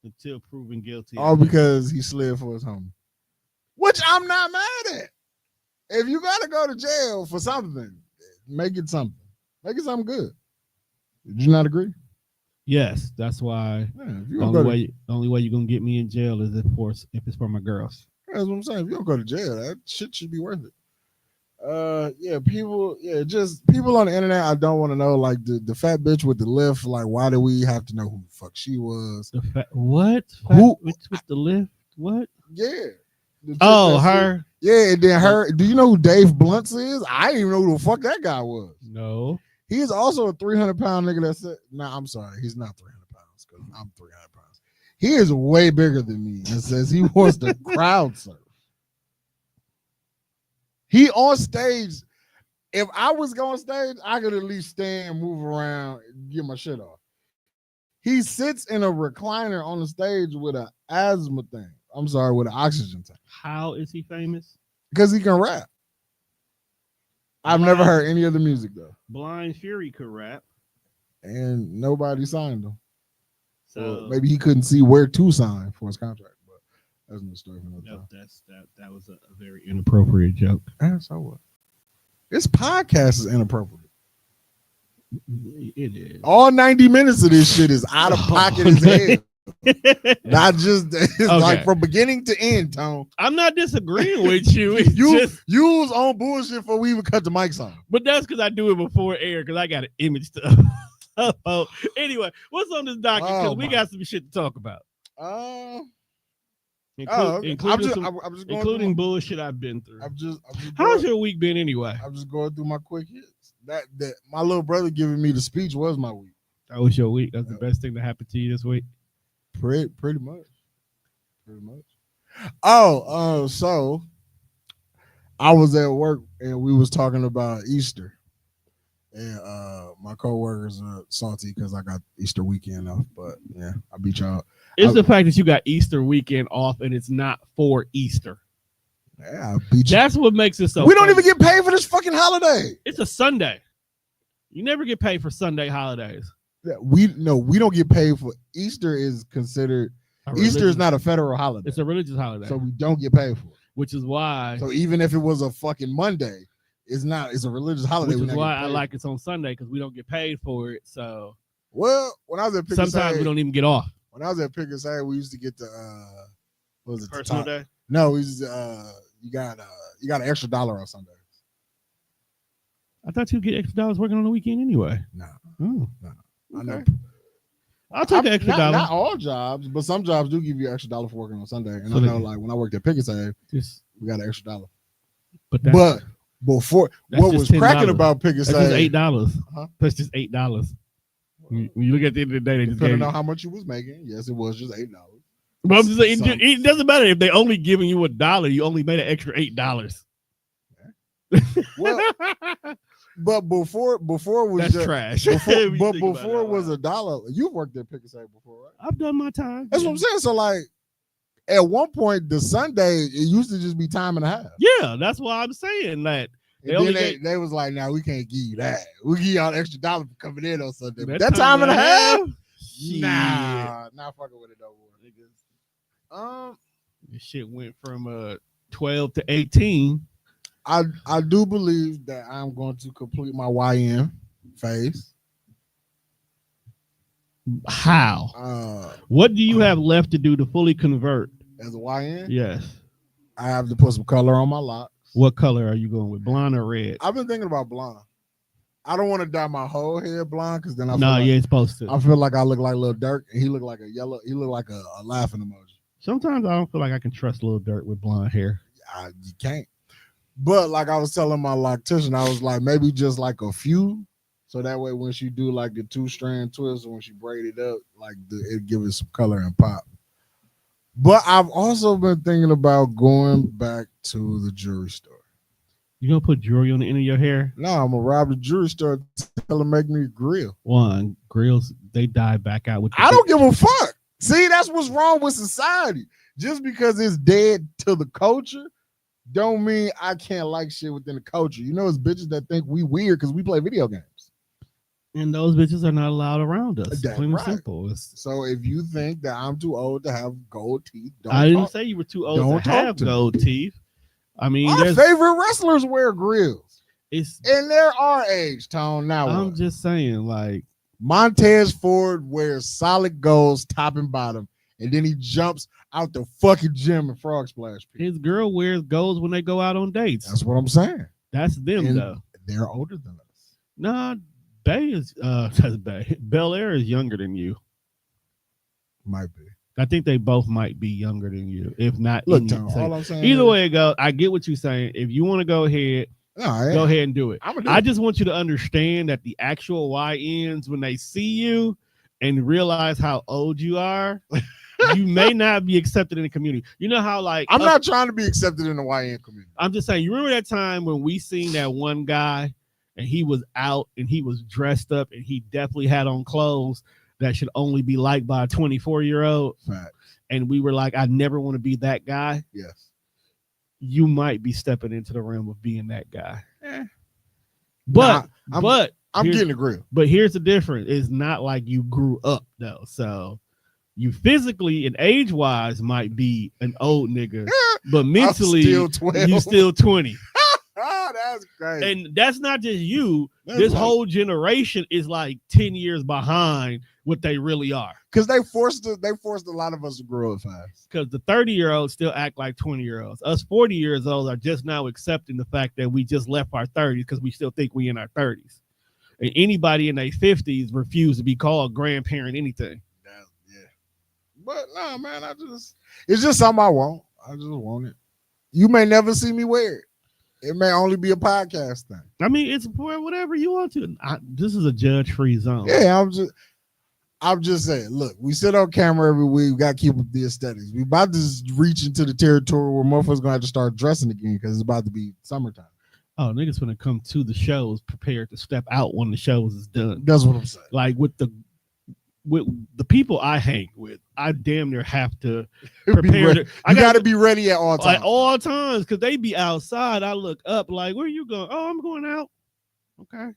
[SPEAKER 2] Until proven guilty.
[SPEAKER 1] All because he slid for his homie. Which I'm not mad at. If you gotta go to jail for something, make it something. Make it something good. Did you not agree?
[SPEAKER 2] Yes, that's why.
[SPEAKER 1] Yeah,
[SPEAKER 2] the only way you're gonna get me in jail is if it's for my girls.
[SPEAKER 1] That's what I'm saying. If you don't go to jail, that shit should be worth it. People on the internet, I don't want to know, like the fat bitch with the lift. Like, why do we have to know who the fuck she was?
[SPEAKER 2] What? Who with the lift? What?
[SPEAKER 1] Yeah.
[SPEAKER 2] Her.
[SPEAKER 1] Yeah, and then her. Do you know who Dave Blunts is? I didn't even know who the fuck that guy was.
[SPEAKER 2] No.
[SPEAKER 1] He is also a 300-pound nigga that said, nah, I'm sorry. He's not 300 pounds because I'm 300 pounds. He is way bigger than me and says he wants to crowd surf. He on stage if I was going on stage, I could at least stand, move around, get my shit off. He sits in a recliner on the stage with an asthma thing. I'm sorry, with an oxygen tank.
[SPEAKER 2] How is he famous?
[SPEAKER 1] Because he can rap. I've never heard any of the music though.
[SPEAKER 2] Blind Fury could rap.
[SPEAKER 1] And nobody signed him.
[SPEAKER 2] So
[SPEAKER 1] maybe he couldn't see where to sign for his contract. But that's no story for another time.
[SPEAKER 2] That was a very inappropriate joke.
[SPEAKER 1] So what? This podcast is inappropriate.
[SPEAKER 2] It is.
[SPEAKER 1] All 90 minutes of this shit is out of pocket as hell. Not just it's like from beginning to end, Tone.
[SPEAKER 2] I'm not disagreeing with you.
[SPEAKER 1] You was on bullshit before we even cut the mics on.
[SPEAKER 2] But that's because I do it before air because I got an image stuff. Anyway, what's on this docket? Because we got some shit to talk about. Including bullshit I've been through. How's your week been anyway?
[SPEAKER 1] I'm just going through my quick hits. That my little brother giving me the speech was my week.
[SPEAKER 2] That was your week. That's the best thing that happened to you this week.
[SPEAKER 1] Pretty much. So I was at work and we was talking about Easter. And my coworkers are salty because I got Easter weekend off. But yeah, I beat y'all.
[SPEAKER 2] It's the fact that you got Easter weekend off and it's not for Easter.
[SPEAKER 1] Yeah, I beat you.
[SPEAKER 2] That's what makes it so.
[SPEAKER 1] We don't even get paid for this fucking holiday.
[SPEAKER 2] It's a Sunday. You never get paid for Sunday holidays.
[SPEAKER 1] Yeah, we don't get paid for Easter. Is considered Easter is not a federal holiday.
[SPEAKER 2] It's a religious holiday,
[SPEAKER 1] so we don't get paid for it.
[SPEAKER 2] Which is why.
[SPEAKER 1] So even if it was a fucking Monday, it's not. It's a religious holiday.
[SPEAKER 2] Which is why I like it's on Sunday because we don't get paid for it. So
[SPEAKER 1] when I was at Pick
[SPEAKER 2] sometimes we don't even get off.
[SPEAKER 1] When I was at Pick we used to get the what was it?
[SPEAKER 2] Personal day?
[SPEAKER 1] No, we used you got an extra $1 on Sundays.
[SPEAKER 2] I thought you'd get extra dollars working on the weekend anyway.
[SPEAKER 1] No.
[SPEAKER 2] No.
[SPEAKER 1] Okay.
[SPEAKER 2] I'll take the extra $1.
[SPEAKER 1] Not all jobs, but some jobs do give you an extra $1 for working on Sunday. And so I know, like when I worked at Pick we got an extra $1. But before what was cracking about Pick
[SPEAKER 2] that's just $8. That's just $8. When you look at the end of the day, they just
[SPEAKER 1] depending on how much you was making. Yes, it was just $8.
[SPEAKER 2] But I'm just saying, it doesn't matter if they only giving you $1. You only made an extra $8.
[SPEAKER 1] Well, but before was
[SPEAKER 2] that's
[SPEAKER 1] just,
[SPEAKER 2] trash.
[SPEAKER 1] Before it was $1. You've worked at Pick before, right?
[SPEAKER 2] I've done my time.
[SPEAKER 1] That's what I'm saying. So like, at one point, the Sunday it used to just be time and a half.
[SPEAKER 2] Yeah, that's why I'm saying that.
[SPEAKER 1] They was like, "Now we can't give you that. We give y'all an extra $1 for coming in on Sunday." But that time and a half? Nah, not fucking with it no more, niggas.
[SPEAKER 2] This shit went from 12 to 18.
[SPEAKER 1] I do believe that I'm going to complete my YN phase.
[SPEAKER 2] How? What do you have left to do to fully convert?
[SPEAKER 1] As a YN?
[SPEAKER 2] Yes.
[SPEAKER 1] I have to put some color on my locks.
[SPEAKER 2] What color are you going with? Blonde or red?
[SPEAKER 1] I've been thinking about blonde. I don't want to dye my whole hair blonde because then
[SPEAKER 2] you ain't supposed to.
[SPEAKER 1] I feel like I look like Lil Durk and he look like a yellow. He look like a laughing emoji.
[SPEAKER 2] Sometimes I don't feel like I can trust Lil Durk with blonde hair.
[SPEAKER 1] You can't. But like I was telling my loctician, I was like maybe just like a few, so that way when she do like the 2-strand twist or when she braid it up, like it give it some color and pop. But I've also been thinking about going back to the jewelry store.
[SPEAKER 2] You gonna put jewelry on the end of your hair?
[SPEAKER 1] No, I'm gonna rob the jewelry store, tell them make me a grill.
[SPEAKER 2] One grills, they die back out with.
[SPEAKER 1] I don't give a fuck. See, that's what's wrong with society. Just because it's dead to the culture, don't mean I can't like shit within the culture. You know, it's bitches that think we weird because we play video games.
[SPEAKER 2] And those bitches are not allowed around us.
[SPEAKER 1] That's
[SPEAKER 2] Plain and
[SPEAKER 1] right.
[SPEAKER 2] simple.
[SPEAKER 1] So if you think that I'm too old to have gold teeth,
[SPEAKER 2] I didn't say you were too old to have gold teeth. I mean,
[SPEAKER 1] my favorite wrestlers wear grills.
[SPEAKER 2] It's
[SPEAKER 1] in their our age, Tone. Now
[SPEAKER 2] I'm just saying, like
[SPEAKER 1] Montez Ford wears solid golds top and bottom, and then he jumps out the fucking gym and frog splash.
[SPEAKER 2] His girl wears golds when they go out on dates.
[SPEAKER 1] That's what I'm saying.
[SPEAKER 2] That's them though.
[SPEAKER 1] They're older than us.
[SPEAKER 2] Nah, Bay is that's Bay. Bel Air is younger than you.
[SPEAKER 1] Might be.
[SPEAKER 2] I think they both might be younger than you, if not.
[SPEAKER 1] Look, Tom, all I'm saying
[SPEAKER 2] either way it goes, I get what you're saying. If you want to go ahead, go ahead and do it. I just want you to understand that the actual YNs, when they see you and realize how old you are, you may not be accepted in the community. You know how like
[SPEAKER 1] I'm not trying to be accepted in the YN community.
[SPEAKER 2] I'm just saying, you remember that time when we seen that one guy and he was out and he was dressed up and he definitely had on clothes that should only be liked by a 24-year-old.
[SPEAKER 1] Fact.
[SPEAKER 2] And we were like, I never want to be that guy.
[SPEAKER 1] Yes.
[SPEAKER 2] You might be stepping into the realm of being that guy.
[SPEAKER 1] Nah,
[SPEAKER 2] But
[SPEAKER 1] I'm getting a grill.
[SPEAKER 2] But here's the difference. It's not like you grew up though. So you physically and age-wise might be an old nigga, but mentally you still 20.
[SPEAKER 1] Oh, that's crazy.
[SPEAKER 2] And that's not just you.
[SPEAKER 1] That's
[SPEAKER 2] this
[SPEAKER 1] like,
[SPEAKER 2] whole generation is like 10 years behind what they really are.
[SPEAKER 1] Because they forced a lot of us to grow up fast.
[SPEAKER 2] Because the 30-year-olds still act like 20-year-olds. Us 40 years old are just now accepting the fact that we just left our 30s because we still think we in our 30s. And anybody in their 50s refuse to be called grandparent anything.
[SPEAKER 1] Yeah. But no, man, it's just something I want. I just want it. You may never see me wear it. It may only be a podcast thing.
[SPEAKER 2] I mean, it's for whatever you want to. This is a judge-free zone.
[SPEAKER 1] Yeah, I'm just saying, look, we sit on camera every week. We got to keep up the aesthetics. We about to reach into the territory where motherfuckers going to have to start dressing again because it's about to be summertime.
[SPEAKER 2] Oh, niggas going to come to the shows prepared to step out when the shows is done.
[SPEAKER 1] That's what I'm saying.
[SPEAKER 2] Like with the people I hang with, I damn near have to prepare.
[SPEAKER 1] You got to be ready at all times.
[SPEAKER 2] At all times, because they be outside. I look up like, where you going? Oh, I'm going out. Okay.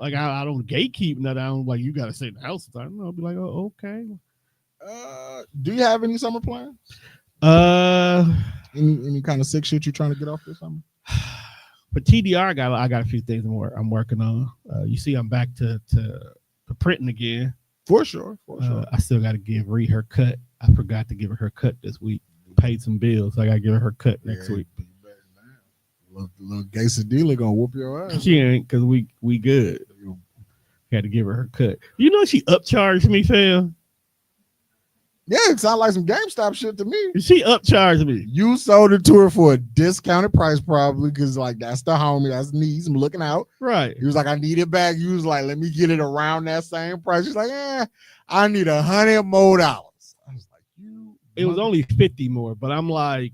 [SPEAKER 2] Like I don't gatekeep that. I don't like you got to stay in the house. I don't know. I'll be like, oh, okay.
[SPEAKER 1] Do you have any summer plans? Any kind of sick shit you're trying to get off this summer?
[SPEAKER 2] For TDR, I got a few things I'm working on. You see, I'm back to printing again.
[SPEAKER 1] For sure.
[SPEAKER 2] I still got to give Ree her cut. I forgot to give her cut this week. Paid some bills. So I got to give her her cut next week.
[SPEAKER 1] Little Gacy dealer gonna whoop your ass.
[SPEAKER 2] She ain't, because we good. Had to give her cut. You know she upcharged me, fam.
[SPEAKER 1] Yeah, it sounds like some GameStop shit to me.
[SPEAKER 2] She upcharged me.
[SPEAKER 1] You sold it to her for a discounted price, probably, because like that's the homie, that's the niece. I'm looking out.
[SPEAKER 2] Right.
[SPEAKER 1] He was like, I need it back. You was like, let me get it around that same price. She's like, I need $100 more. I was like,
[SPEAKER 2] it was only 50 more, but I'm like,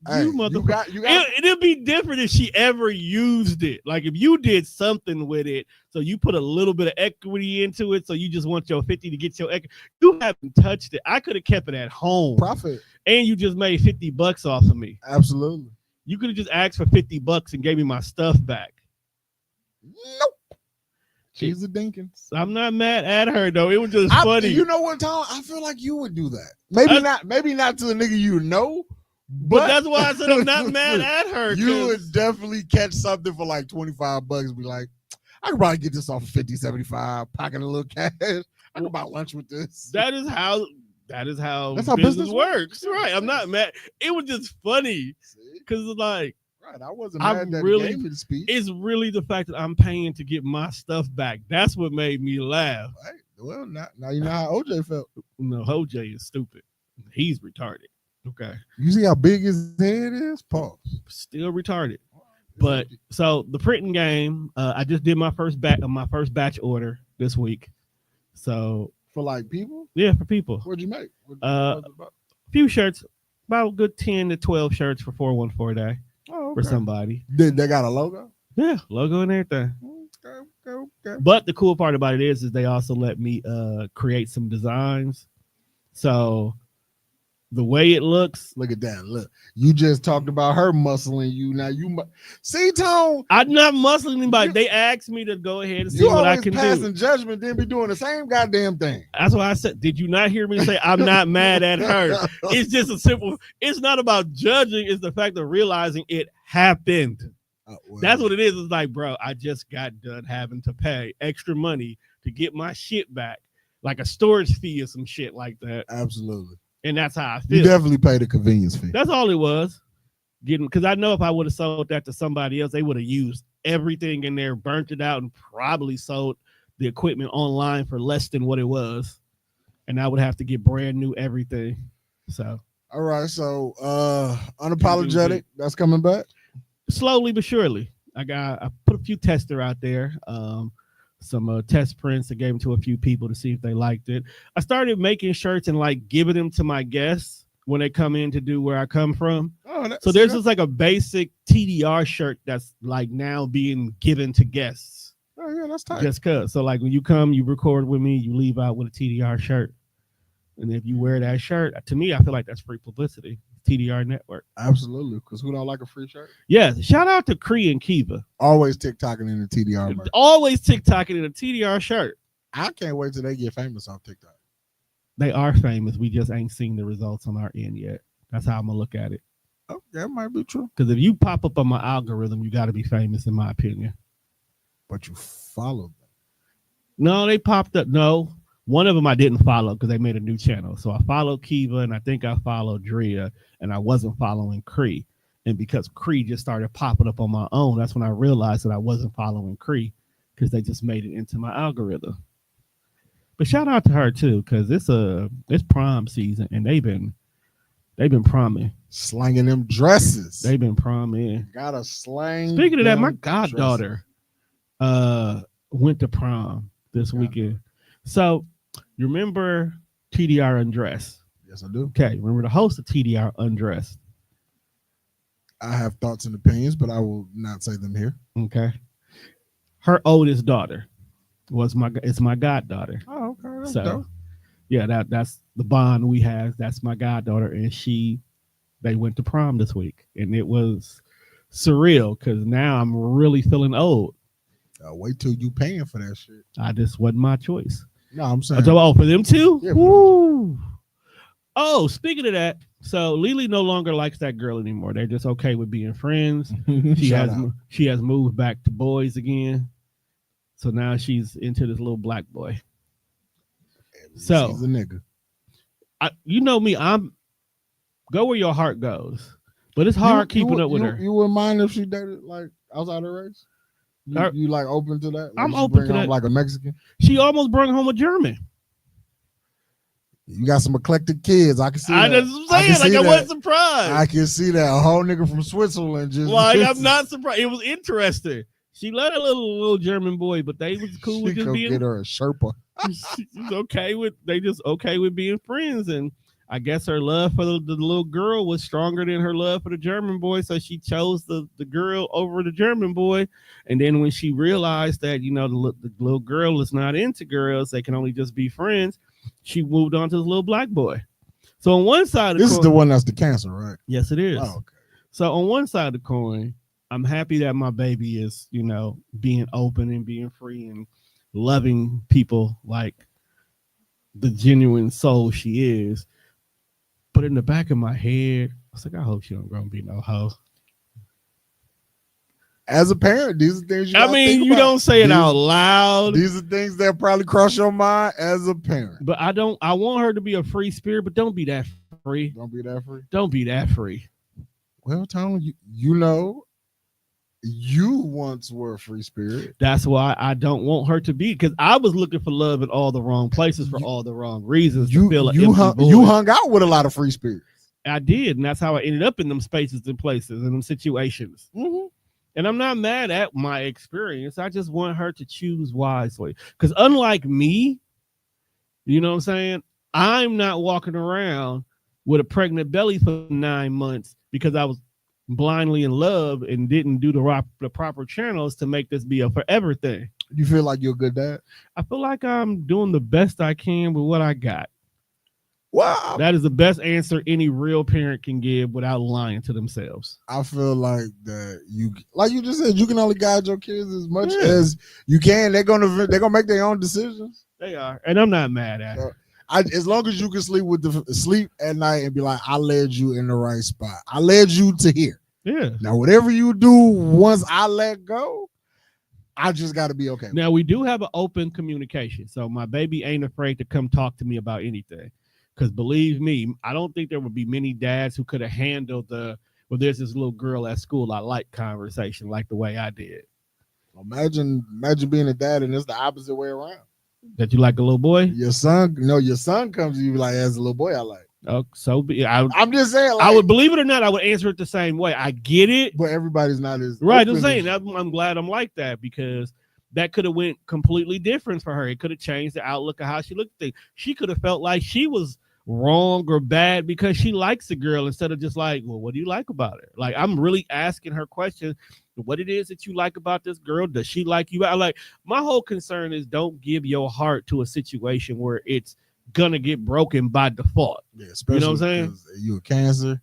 [SPEAKER 2] you motherfucker. It'd be different if she ever used it. Like if you did something with it, so you put a little bit of equity into it, so you just want your 50 to get your equity. You haven't touched it. I could have kept it at home.
[SPEAKER 1] Profit.
[SPEAKER 2] And you just made $50 off of me.
[SPEAKER 1] Absolutely.
[SPEAKER 2] You could have just asked for $50 and gave me my stuff back.
[SPEAKER 1] Nope. She's a Dinkins.
[SPEAKER 2] I'm not mad at her though. It was just funny.
[SPEAKER 1] You know what, Tom? I feel like you would do that. Maybe not to a nigga you know.
[SPEAKER 2] But that's why I said I'm not mad at her.
[SPEAKER 1] You would definitely catch something for like $25. Be like, I could probably get this off of 50, 75, pocket a little cash. I can buy lunch with this.
[SPEAKER 2] That is how business works. Right. I'm not mad. It was just funny. Because like,
[SPEAKER 1] right, I wasn't mad that he gave me the speech.
[SPEAKER 2] It's really the fact that I'm paying to get my stuff back. That's what made me laugh.
[SPEAKER 1] Right. Well, now you know how OJ felt.
[SPEAKER 2] No, OJ is stupid. He's retarded. Okay.
[SPEAKER 1] You see how big his head is? Pause.
[SPEAKER 2] Still retarded. But so the printing game, I just did my first batch order this week. So
[SPEAKER 1] for like people?
[SPEAKER 2] Yeah, for people.
[SPEAKER 1] What'd you make?
[SPEAKER 2] A few shirts, about a good 10 to 12 shirts for 414 day for somebody.
[SPEAKER 1] They got a logo?
[SPEAKER 2] Yeah, logo and everything.
[SPEAKER 1] Okay.
[SPEAKER 2] But the cool part about it is they also let me create some designs. So the way it looks.
[SPEAKER 1] Look at that. Look, you just talked about her muscling you. Now you see, Tone.
[SPEAKER 2] I'm not muscling anybody. They asked me to go ahead and see what I can do. You always passing
[SPEAKER 1] judgment, then be doing the same goddamn thing.
[SPEAKER 2] That's why I said, did you not hear me say I'm not mad at her? It's just a simple, it's not about judging. It's the fact of realizing it happened. That's what it is. It's like, bro, I just got done having to pay extra money to get my shit back. Like a storage fee or some shit like that.
[SPEAKER 1] Absolutely.
[SPEAKER 2] And that's how I feel.
[SPEAKER 1] You definitely paid a convenience fee.
[SPEAKER 2] That's all it was. Because I know if I would have sold that to somebody else, they would have used everything in there, burnt it out, and probably sold the equipment online for less than what it was. And I would have to get brand new everything. So.
[SPEAKER 1] All right. So Unapologetic, that's coming back?
[SPEAKER 2] Slowly but surely. I put a few tester out there. Some test prints. I gave them to a few people to see if they liked it. I started making shirts and like giving them to my guests when they come in to do where I come from.
[SPEAKER 1] Oh,
[SPEAKER 2] So there's just like a basic TDR shirt that's like now being given to guests.
[SPEAKER 1] Oh yeah, that's tight.
[SPEAKER 2] Just cause. So like when you come, you record with me, you leave out with a TDR shirt. And if you wear that shirt, to me, I feel like that's free publicity. TDR Network.
[SPEAKER 1] Absolutely, because who don't like a free shirt?
[SPEAKER 2] Yes. Shout out to Cree and Kiva.
[SPEAKER 1] Always TikToking in the TDR merch.
[SPEAKER 2] Always TikToking in a TDR shirt.
[SPEAKER 1] I can't wait till they get famous off TikTok.
[SPEAKER 2] They are famous. We just ain't seen the results on our end yet. That's how I'm gonna look at it.
[SPEAKER 1] Oh, that might be true.
[SPEAKER 2] Because if you pop up on my algorithm, you got to be famous, in my opinion.
[SPEAKER 1] But you follow them.
[SPEAKER 2] No, they popped up. No, one of them I didn't follow because they made a new channel. So I followed Kiva, and I think I followed Drea, and I wasn't following Cree. And because Cree just started popping up on my own, that's when I realized that I wasn't following Cree because they just made it into my algorithm. But shout out to her too, because it's prom season, and they've been proming.
[SPEAKER 1] Slanging them dresses.
[SPEAKER 2] They've been proming.
[SPEAKER 1] Gotta slang.
[SPEAKER 2] Speaking of that, my goddaughter went to prom this weekend. So you remember TDR Undressed?
[SPEAKER 1] Yes, I do.
[SPEAKER 2] Okay, remember the host of TDR Undressed?
[SPEAKER 1] I have thoughts and opinions, but I will not say them here.
[SPEAKER 2] Okay. Her oldest daughter it's my goddaughter.
[SPEAKER 1] Oh, okay. That's
[SPEAKER 2] so
[SPEAKER 1] dope.
[SPEAKER 2] Yeah, that's the bond we have. That's my goddaughter, and they went to prom this week, and it was surreal because now I'm really feeling old.
[SPEAKER 1] Wait till you paying for that shit.
[SPEAKER 2] I just wasn't my choice.
[SPEAKER 1] No, I'm saying.
[SPEAKER 2] For them too?
[SPEAKER 1] Yeah,
[SPEAKER 2] woo. Oh, speaking of that, so Lily no longer likes that girl anymore. They're just okay with being friends. She has moved back to boys again. So now she's into this little black boy. So
[SPEAKER 1] she's a nigga.
[SPEAKER 2] You know me, I'm go where your heart goes. But it's hard keeping up with her.
[SPEAKER 1] You wouldn't mind if she dated like outside her race? You like open to that? Like
[SPEAKER 2] I'm open to that.
[SPEAKER 1] Like a Mexican?
[SPEAKER 2] She almost brought home a German.
[SPEAKER 1] You got some eclectic kids. I can see
[SPEAKER 2] that.
[SPEAKER 1] I
[SPEAKER 2] just saying, I wasn't surprised.
[SPEAKER 1] I can see that. A whole nigga from Switzerland just
[SPEAKER 2] I'm not surprised. It was interesting. She let a little German boy, but they was cool with just being.
[SPEAKER 1] Get her a Sherpa.
[SPEAKER 2] She's okay with. They just okay with being friends, and I guess her love for the little girl was stronger than her love for the German boy, so she chose the girl over the German boy. And then when she realized that the little girl is not into girls, they can only just be friends, she moved on to the little black boy. So on one side of the coin,
[SPEAKER 1] is the one that's the cancer, right?
[SPEAKER 2] Yes, it is.
[SPEAKER 1] Oh, okay.
[SPEAKER 2] So on one side of the coin, I'm happy that my baby is, being open and being free and loving people like the genuine soul she is. But in the back of my head, I was like, I hope she don't gonna be no hoe.
[SPEAKER 1] As a parent, these are things
[SPEAKER 2] you don't say it out loud.
[SPEAKER 1] These are things that probably cross your mind as a parent.
[SPEAKER 2] But I want her to be a free spirit, but don't be that free.
[SPEAKER 1] Don't be that free.
[SPEAKER 2] Don't be that free.
[SPEAKER 1] Well, Tom, you once were a free spirit.
[SPEAKER 2] That's why I don't want her to be, because I was looking for love in all the wrong places for all the wrong reasons.
[SPEAKER 1] You hung out with a lot of free spirits.
[SPEAKER 2] I did, and that's how I ended up in them spaces and places and them situations.
[SPEAKER 1] Mm-hmm.
[SPEAKER 2] And I'm not mad at my experience. I just want her to choose wisely. Because unlike me, you know what I'm saying? I'm not walking around with a pregnant belly for 9 months because I was blindly in love and didn't do the proper channels to make this be a forever thing.
[SPEAKER 1] You feel like you're a good dad?
[SPEAKER 2] I feel like I'm doing the best I can with what I got.
[SPEAKER 1] Wow.
[SPEAKER 2] That is the best answer any real parent can give without lying to themselves.
[SPEAKER 1] I feel like that like you just said, you can only guide your kids as much as you can. They're gonna make their own decisions.
[SPEAKER 2] They are, and I'm not mad at it.
[SPEAKER 1] As long as you can sleep at night and be like, I led you in the right spot. I led you to here.
[SPEAKER 2] Yeah.
[SPEAKER 1] Now, whatever you do once I let go, I just got to be okay.
[SPEAKER 2] Now, we do have an open communication. So my baby ain't afraid to come talk to me about anything. Because believe me, I don't think there would be many dads who could have handled there's this little girl at school I like conversation like the way I did.
[SPEAKER 1] Imagine being a dad and it's the opposite way around.
[SPEAKER 2] That you like a little boy?
[SPEAKER 1] Your son comes to you like, as a little boy, I like.
[SPEAKER 2] Oh, so
[SPEAKER 1] I'm just saying. Like,
[SPEAKER 2] I would, believe it or not, I would answer it the same way. I get it.
[SPEAKER 1] But everybody's not as
[SPEAKER 2] right. I'm saying I'm glad I'm like that, because that could have went completely different for her. It could have changed the outlook of how she looked at things. She could have felt like she was wrong or bad because she likes the girl instead of just like, well, what do you like about her? Like, I'm really asking her questions. What it is that you like about this girl? Does she like you? I like, my whole concern is don't give your heart to a situation where it's gonna get broken by default.
[SPEAKER 1] Yeah, especially,
[SPEAKER 2] you know what I'm saying?
[SPEAKER 1] You a Cancer.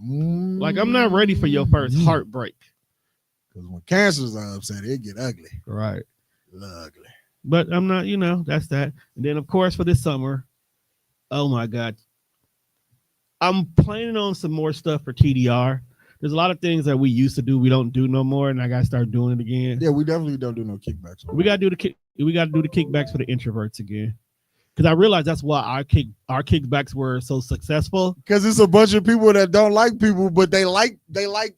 [SPEAKER 2] Like, I'm not ready for your first heartbreak.
[SPEAKER 1] Because when Cancers are upset, it get ugly.
[SPEAKER 2] Right.
[SPEAKER 1] Ugly.
[SPEAKER 2] But I'm not, that's that. And then, of course, for this summer, oh my God, I'm planning on some more stuff for TDR. There's a lot of things that we used to do we don't do no more, and I gotta start doing it again.
[SPEAKER 1] Yeah, we definitely don't do no kickbacks.
[SPEAKER 2] We gotta do the kickbacks for the introverts again. Because I realized that's why our kickbacks were so successful.
[SPEAKER 1] Because it's a bunch of people that don't like people, but they like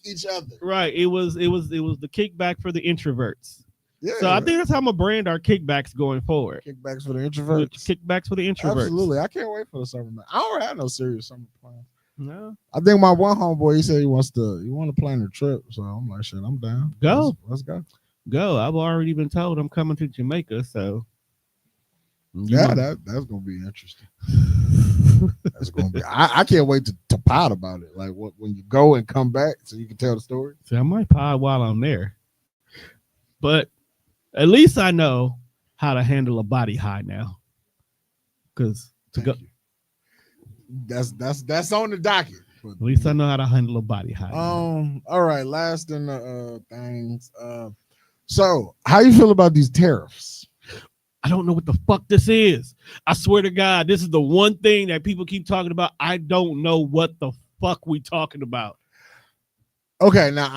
[SPEAKER 1] each other.
[SPEAKER 2] Right. It was the kickback for the introverts.
[SPEAKER 1] Yeah.
[SPEAKER 2] So I think that's how I'm gonna brand our kickbacks going forward.
[SPEAKER 1] Kickbacks for the introverts.
[SPEAKER 2] Kickbacks for the introverts.
[SPEAKER 1] Absolutely. I can't wait for the summer, man. I don't have no serious summer plans.
[SPEAKER 2] No.
[SPEAKER 1] I think my one homeboy, he said he want to plan a trip. So I'm like, shit, I'm down.
[SPEAKER 2] Go.
[SPEAKER 1] Let's go.
[SPEAKER 2] Go. I've already been told I'm coming to Jamaica, so
[SPEAKER 1] yeah, that's gonna be interesting. That's gonna be. I can't wait to pod about it. Like when you go and come back, so you can tell the story.
[SPEAKER 2] See, I might pod while I'm there, but at least I know how to handle a body high now. Because to go,
[SPEAKER 1] that's on the docket.
[SPEAKER 2] But at least I know how to handle a body high.
[SPEAKER 1] All right. Last in the things. So how you feel about these tariffs?
[SPEAKER 2] I don't know what the fuck this is. I swear to God, this is the one thing that people keep talking about. I don't know what the fuck we talking about.
[SPEAKER 1] Okay, now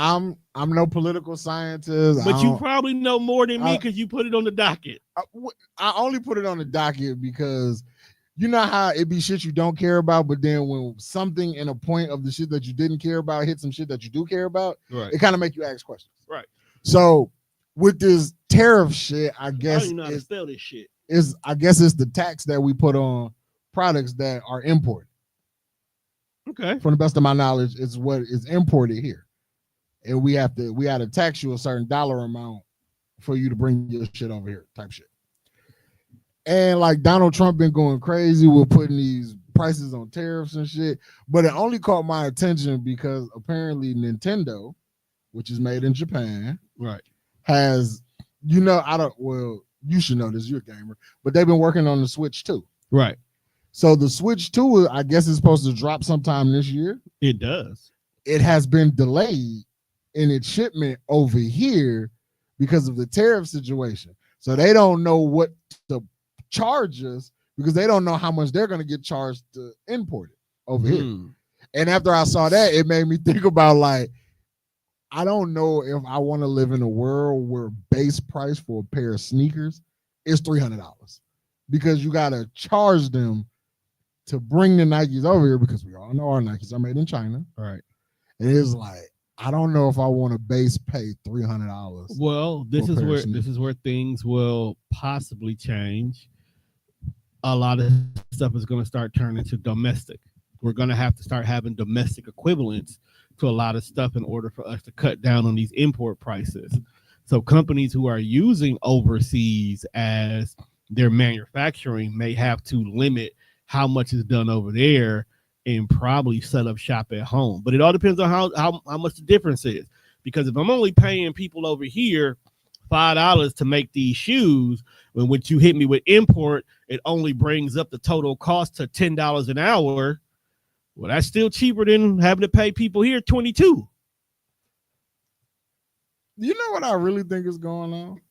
[SPEAKER 1] I'm no political scientist,
[SPEAKER 2] but you probably know more than me because you put it on the docket.
[SPEAKER 1] I only put it on the docket because you know how it be shit you don't care about, but then when something in a point of the shit that you didn't care about hit some shit that you do care about,
[SPEAKER 2] right,
[SPEAKER 1] it kind of make you ask questions.
[SPEAKER 2] Right.
[SPEAKER 1] So with this tariff shit, I guess
[SPEAKER 2] I don't even know how to spell this shit.
[SPEAKER 1] I guess it's the tax that we put on products that are imported.
[SPEAKER 2] Okay.
[SPEAKER 1] From the best of my knowledge, it's what is imported here. And we had to tax you a certain dollar amount for you to bring your shit over here, type shit. And like Donald Trump been going crazy with putting these prices on tariffs and shit. But it only caught my attention because apparently Nintendo, which is made in Japan,
[SPEAKER 2] right,
[SPEAKER 1] has, you should know this, you're a gamer, but they've been working on the Switch 2.
[SPEAKER 2] Right.
[SPEAKER 1] So the Switch 2, I guess, is supposed to drop sometime this year.
[SPEAKER 2] It does.
[SPEAKER 1] It has been delayed in its shipment over here because of the tariff situation. So they don't know what to charge us because they don't know how much they're going to get charged to import it over here. And after I saw that, it made me think about like, I don't know if I want to live in a world where base price for a pair of sneakers is $300 because you got to charge them to bring the Nikes over here because we all know our Nikes are made in China.
[SPEAKER 2] Right.
[SPEAKER 1] And it's like, I don't know if I want to base pay $300.
[SPEAKER 2] Well, this is where things will possibly change. A lot of stuff is going to start turning to domestic. We're going to have to start having domestic equivalents to a lot of stuff in order for us to cut down on these import prices. So companies who are using overseas as their manufacturing may have to limit how much is done over there and probably set up shop at home. But it all depends on how much the difference is. Because if I'm only paying people over here $5 to make these shoes, when you hit me with import, it only brings up the total cost to $10 an hour. Well, that's still cheaper than having to pay people here $22.
[SPEAKER 1] You know what I really think is going on?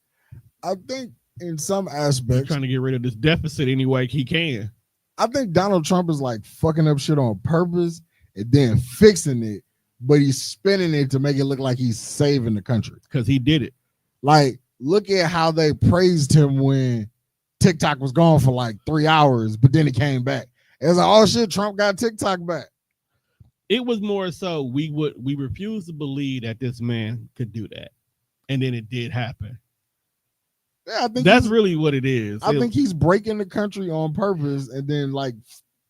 [SPEAKER 1] I think in some aspects,
[SPEAKER 2] he's trying to get rid of this deficit any way he can.
[SPEAKER 1] I think Donald Trump is like fucking up shit on purpose and then fixing it, but he's spinning it to make it look like he's saving the country.
[SPEAKER 2] Because he did it.
[SPEAKER 1] Like, look at how they praised him when TikTok was gone for like 3 hours, but then it came back. It was like, oh shit, Trump got TikTok back.
[SPEAKER 2] It was more so we refused to believe that this man could do that. And then it did happen.
[SPEAKER 1] Yeah, I think
[SPEAKER 2] that's really what it is.
[SPEAKER 1] I think he's breaking the country on purpose and then like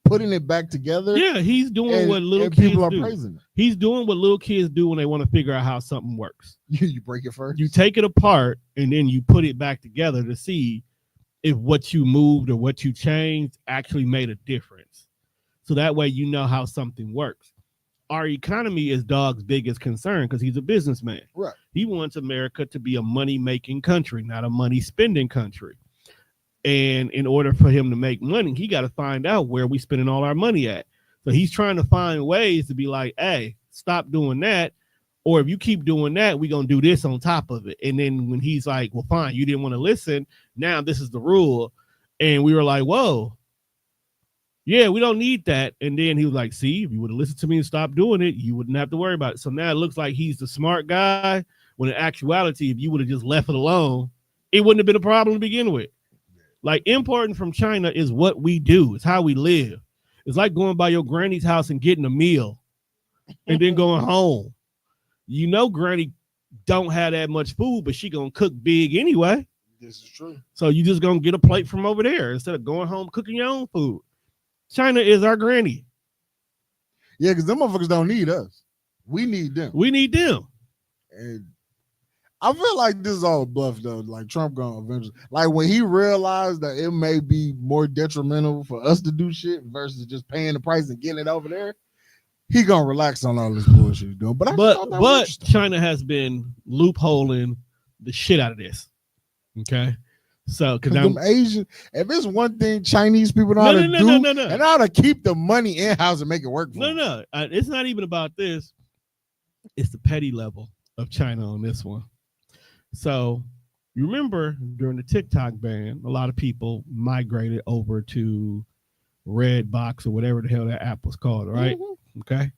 [SPEAKER 1] putting it back together.
[SPEAKER 2] Yeah, he's doing what little kids
[SPEAKER 1] people are
[SPEAKER 2] do.
[SPEAKER 1] Praising it.
[SPEAKER 2] He's doing what little kids do when they want to figure out how something works.
[SPEAKER 1] You break it first.
[SPEAKER 2] You take it apart and then you put it back together to see if what you moved or what you changed actually made a difference. So that way you know how something works. Our economy is Dog's biggest concern because he's a businessman.
[SPEAKER 1] Right.
[SPEAKER 2] He wants America to be a money-making country, not a money-spending country. And in order for him to make money, he got to find out where we spending all our money at. So he's trying to find ways to be like, hey, stop doing that. Or if you keep doing that, we're going to do this on top of it. And then when he's like, well, fine, you didn't want to listen. Now this is the rule. And we were like, whoa, yeah, we don't need that. And then he was like, see, if you would have listened to me and stopped doing it, you wouldn't have to worry about it. So now it looks like he's the smart guy, when in actuality, if you would have just left it alone, it wouldn't have been a problem to begin with. Like, importing from China is what we do. It's how we live. It's like going by your granny's house and getting a meal and then going home. You know, granny don't have that much food, but she going to cook big anyway.
[SPEAKER 1] This is true.
[SPEAKER 2] So you just going to get a plate from over there instead of going home cooking your own food. China is our granny.
[SPEAKER 1] Yeah, because them motherfuckers don't need us. We need them.
[SPEAKER 2] We need them.
[SPEAKER 1] And I feel like this is all a bluff, though. Like, Trump gonna eventually, like, when he realized that it may be more detrimental for us to do shit versus just paying the price and getting it over there, he gonna relax on all this bullshit he's doing.
[SPEAKER 2] But China has been loopholing the shit out of this. Okay, so because
[SPEAKER 1] them Asian, if it's one thing Chinese people know how to do, and how to keep the money in house and make it work for them.
[SPEAKER 2] No, it's not even about this. It's the petty level of China on this one. So you remember during the TikTok ban, a lot of people migrated over to Redbox or whatever the hell that app was called, right? Mm-hmm. Okay.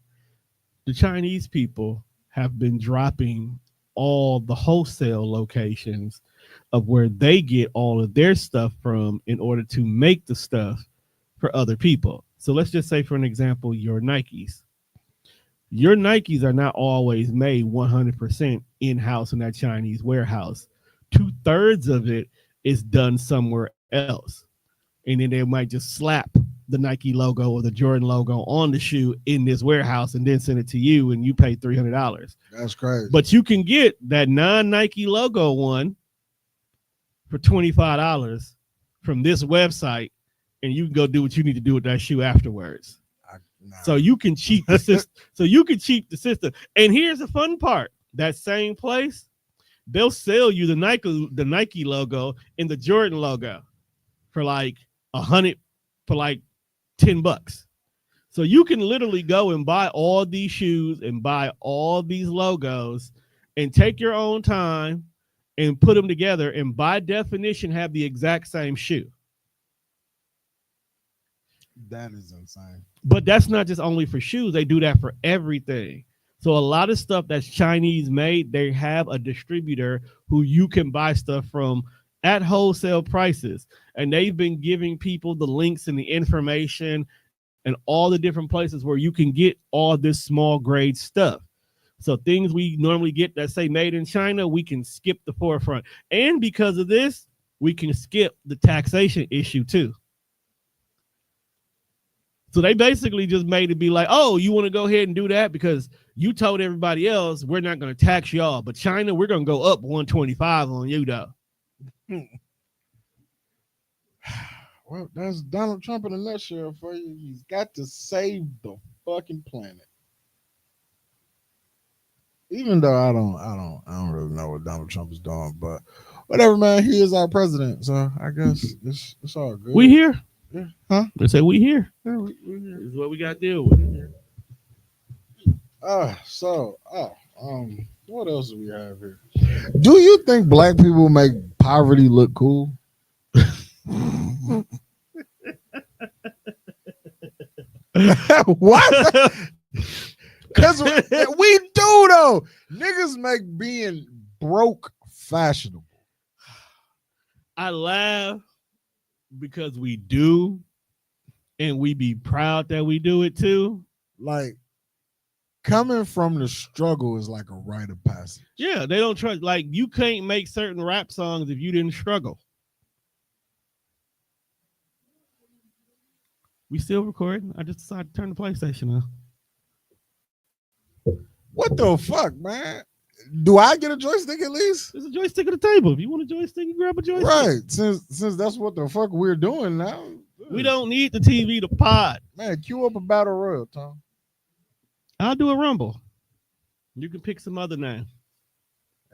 [SPEAKER 2] The Chinese people have been dropping all the wholesale locations of where they get all of their stuff from in order to make the stuff for other people. So let's just say, for an example, your Nikes. Your Nikes are not always made 100% in-house in that Chinese warehouse. 2/3 of it is done somewhere else. And then they might just slap the Nike logo or the Jordan logo on the shoe in this warehouse and then send it to you and you pay $300.
[SPEAKER 1] That's crazy.
[SPEAKER 2] But you can get that non-Nike logo one for $25 from this website, and you can go do what you need to do with that shoe afterwards. So you can cheat the system. And here's the fun part: that same place, they'll sell you the Nike logo and the Jordan logo for like $100, for like $10. So you can literally go and buy all these shoes and buy all these logos and take your own time and put them together, and by definition have the exact same shoe.
[SPEAKER 1] That is insane.
[SPEAKER 2] But that's not just only for shoes. They do that for everything. So a lot of stuff that's Chinese made, they have a distributor who you can buy stuff from at wholesale prices. And they've been giving people the links and the information and all the different places where you can get all this small grade stuff. So things we normally get that say made in China, we can skip the forefront. And because of this, we can skip the taxation issue too. So they basically just made it be like, oh, you want to go ahead and do that because you told everybody else we're not going to tax y'all. But China, we're going to go up 125 on you, though.
[SPEAKER 1] Well, that's Donald Trump in a nutshell for you. He's got to save the fucking planet. Even though I don't really know what Donald Trump is doing, but whatever, man. He is our president, so I guess it's all good.
[SPEAKER 2] We here.
[SPEAKER 1] Yeah. Huh?
[SPEAKER 2] They say we here.
[SPEAKER 1] Yeah, we here.
[SPEAKER 2] This is what we got to deal with.
[SPEAKER 1] What else do we have here? Do you think black people make poverty look cool? What? Because we do, though. Niggas make being broke fashionable.
[SPEAKER 2] I laugh because we do, and we be proud that we do it too.
[SPEAKER 1] Like, coming from the struggle is like a rite of passage.
[SPEAKER 2] Yeah, they don't trust. Like, you can't make certain rap songs if you didn't struggle. We still recording. I just decided to turn the PlayStation on.
[SPEAKER 1] What the fuck, man? Do I get a joystick at least?
[SPEAKER 2] There's a joystick at the table. If you want a joystick, you grab a joystick.
[SPEAKER 1] Right. Since that's what the fuck we're doing now.
[SPEAKER 2] We don't need the TV to pod.
[SPEAKER 1] Man, cue up a battle royal, Tom.
[SPEAKER 2] I'll do a rumble. You can pick some other name.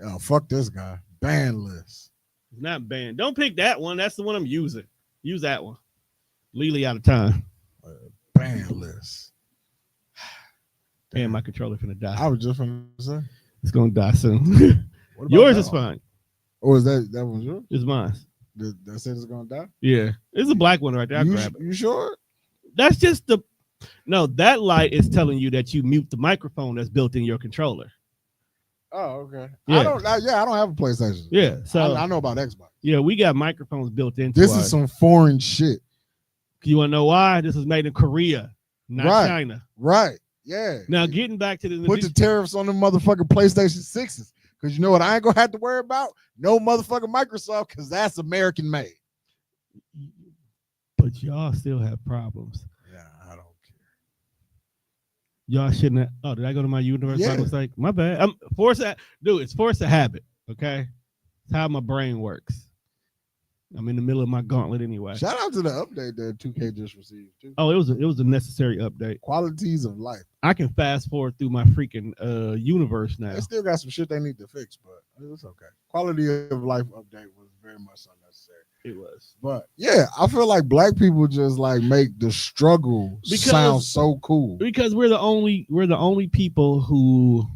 [SPEAKER 1] Oh, fuck this guy. Ban list.
[SPEAKER 2] It's not banned. Don't pick that one. That's the one I'm using. Use that one. Legally out of time.
[SPEAKER 1] Ban list.
[SPEAKER 2] Damn, my controller finna die.
[SPEAKER 1] I was just gonna say.
[SPEAKER 2] It's gonna die soon.
[SPEAKER 1] What about
[SPEAKER 2] Yours
[SPEAKER 1] that
[SPEAKER 2] is
[SPEAKER 1] one?
[SPEAKER 2] fine.
[SPEAKER 1] Oh, is that one's yours?
[SPEAKER 2] It's mine.
[SPEAKER 1] That said it's gonna die?
[SPEAKER 2] Yeah. It's a black one right there. I'll grab it.
[SPEAKER 1] You sure?
[SPEAKER 2] That's just the no, that light is telling you that you mute the microphone that's built in your controller.
[SPEAKER 1] Oh, okay.
[SPEAKER 2] Yeah.
[SPEAKER 1] I don't have a PlayStation.
[SPEAKER 2] Yeah. So
[SPEAKER 1] I know about Xbox.
[SPEAKER 2] yeah, we got microphones built into
[SPEAKER 1] This
[SPEAKER 2] our,
[SPEAKER 1] is some foreign shit.
[SPEAKER 2] You wanna know why? This is made in Korea, not
[SPEAKER 1] Right.
[SPEAKER 2] China.
[SPEAKER 1] Right. Yeah.
[SPEAKER 2] Now getting back to the
[SPEAKER 1] Put the tariffs on them motherfucking PlayStation 6s. Because you know what I ain't gonna have to worry about? No motherfucking Microsoft, because that's American made.
[SPEAKER 2] but y'all still have problems.
[SPEAKER 1] Yeah, I don't care.
[SPEAKER 2] Y'all shouldn't have. Oh, did I go to my universe by
[SPEAKER 1] Yeah.
[SPEAKER 2] mistake? My bad. I'm force that, dude. It's force a habit. Okay, it's how my brain works. I'm in the middle of my gauntlet anyway.
[SPEAKER 1] Shout out to the update that 2K just received too.
[SPEAKER 2] Oh, it was a necessary update.
[SPEAKER 1] Qualities of life.
[SPEAKER 2] I can fast forward through my freaking universe now.
[SPEAKER 1] They still got some shit they need to fix, but it's okay. Quality of life update was very much unnecessary.
[SPEAKER 2] It was.
[SPEAKER 1] But yeah, I feel like black people just like make the struggle sound so cool.
[SPEAKER 2] Because we're the only people who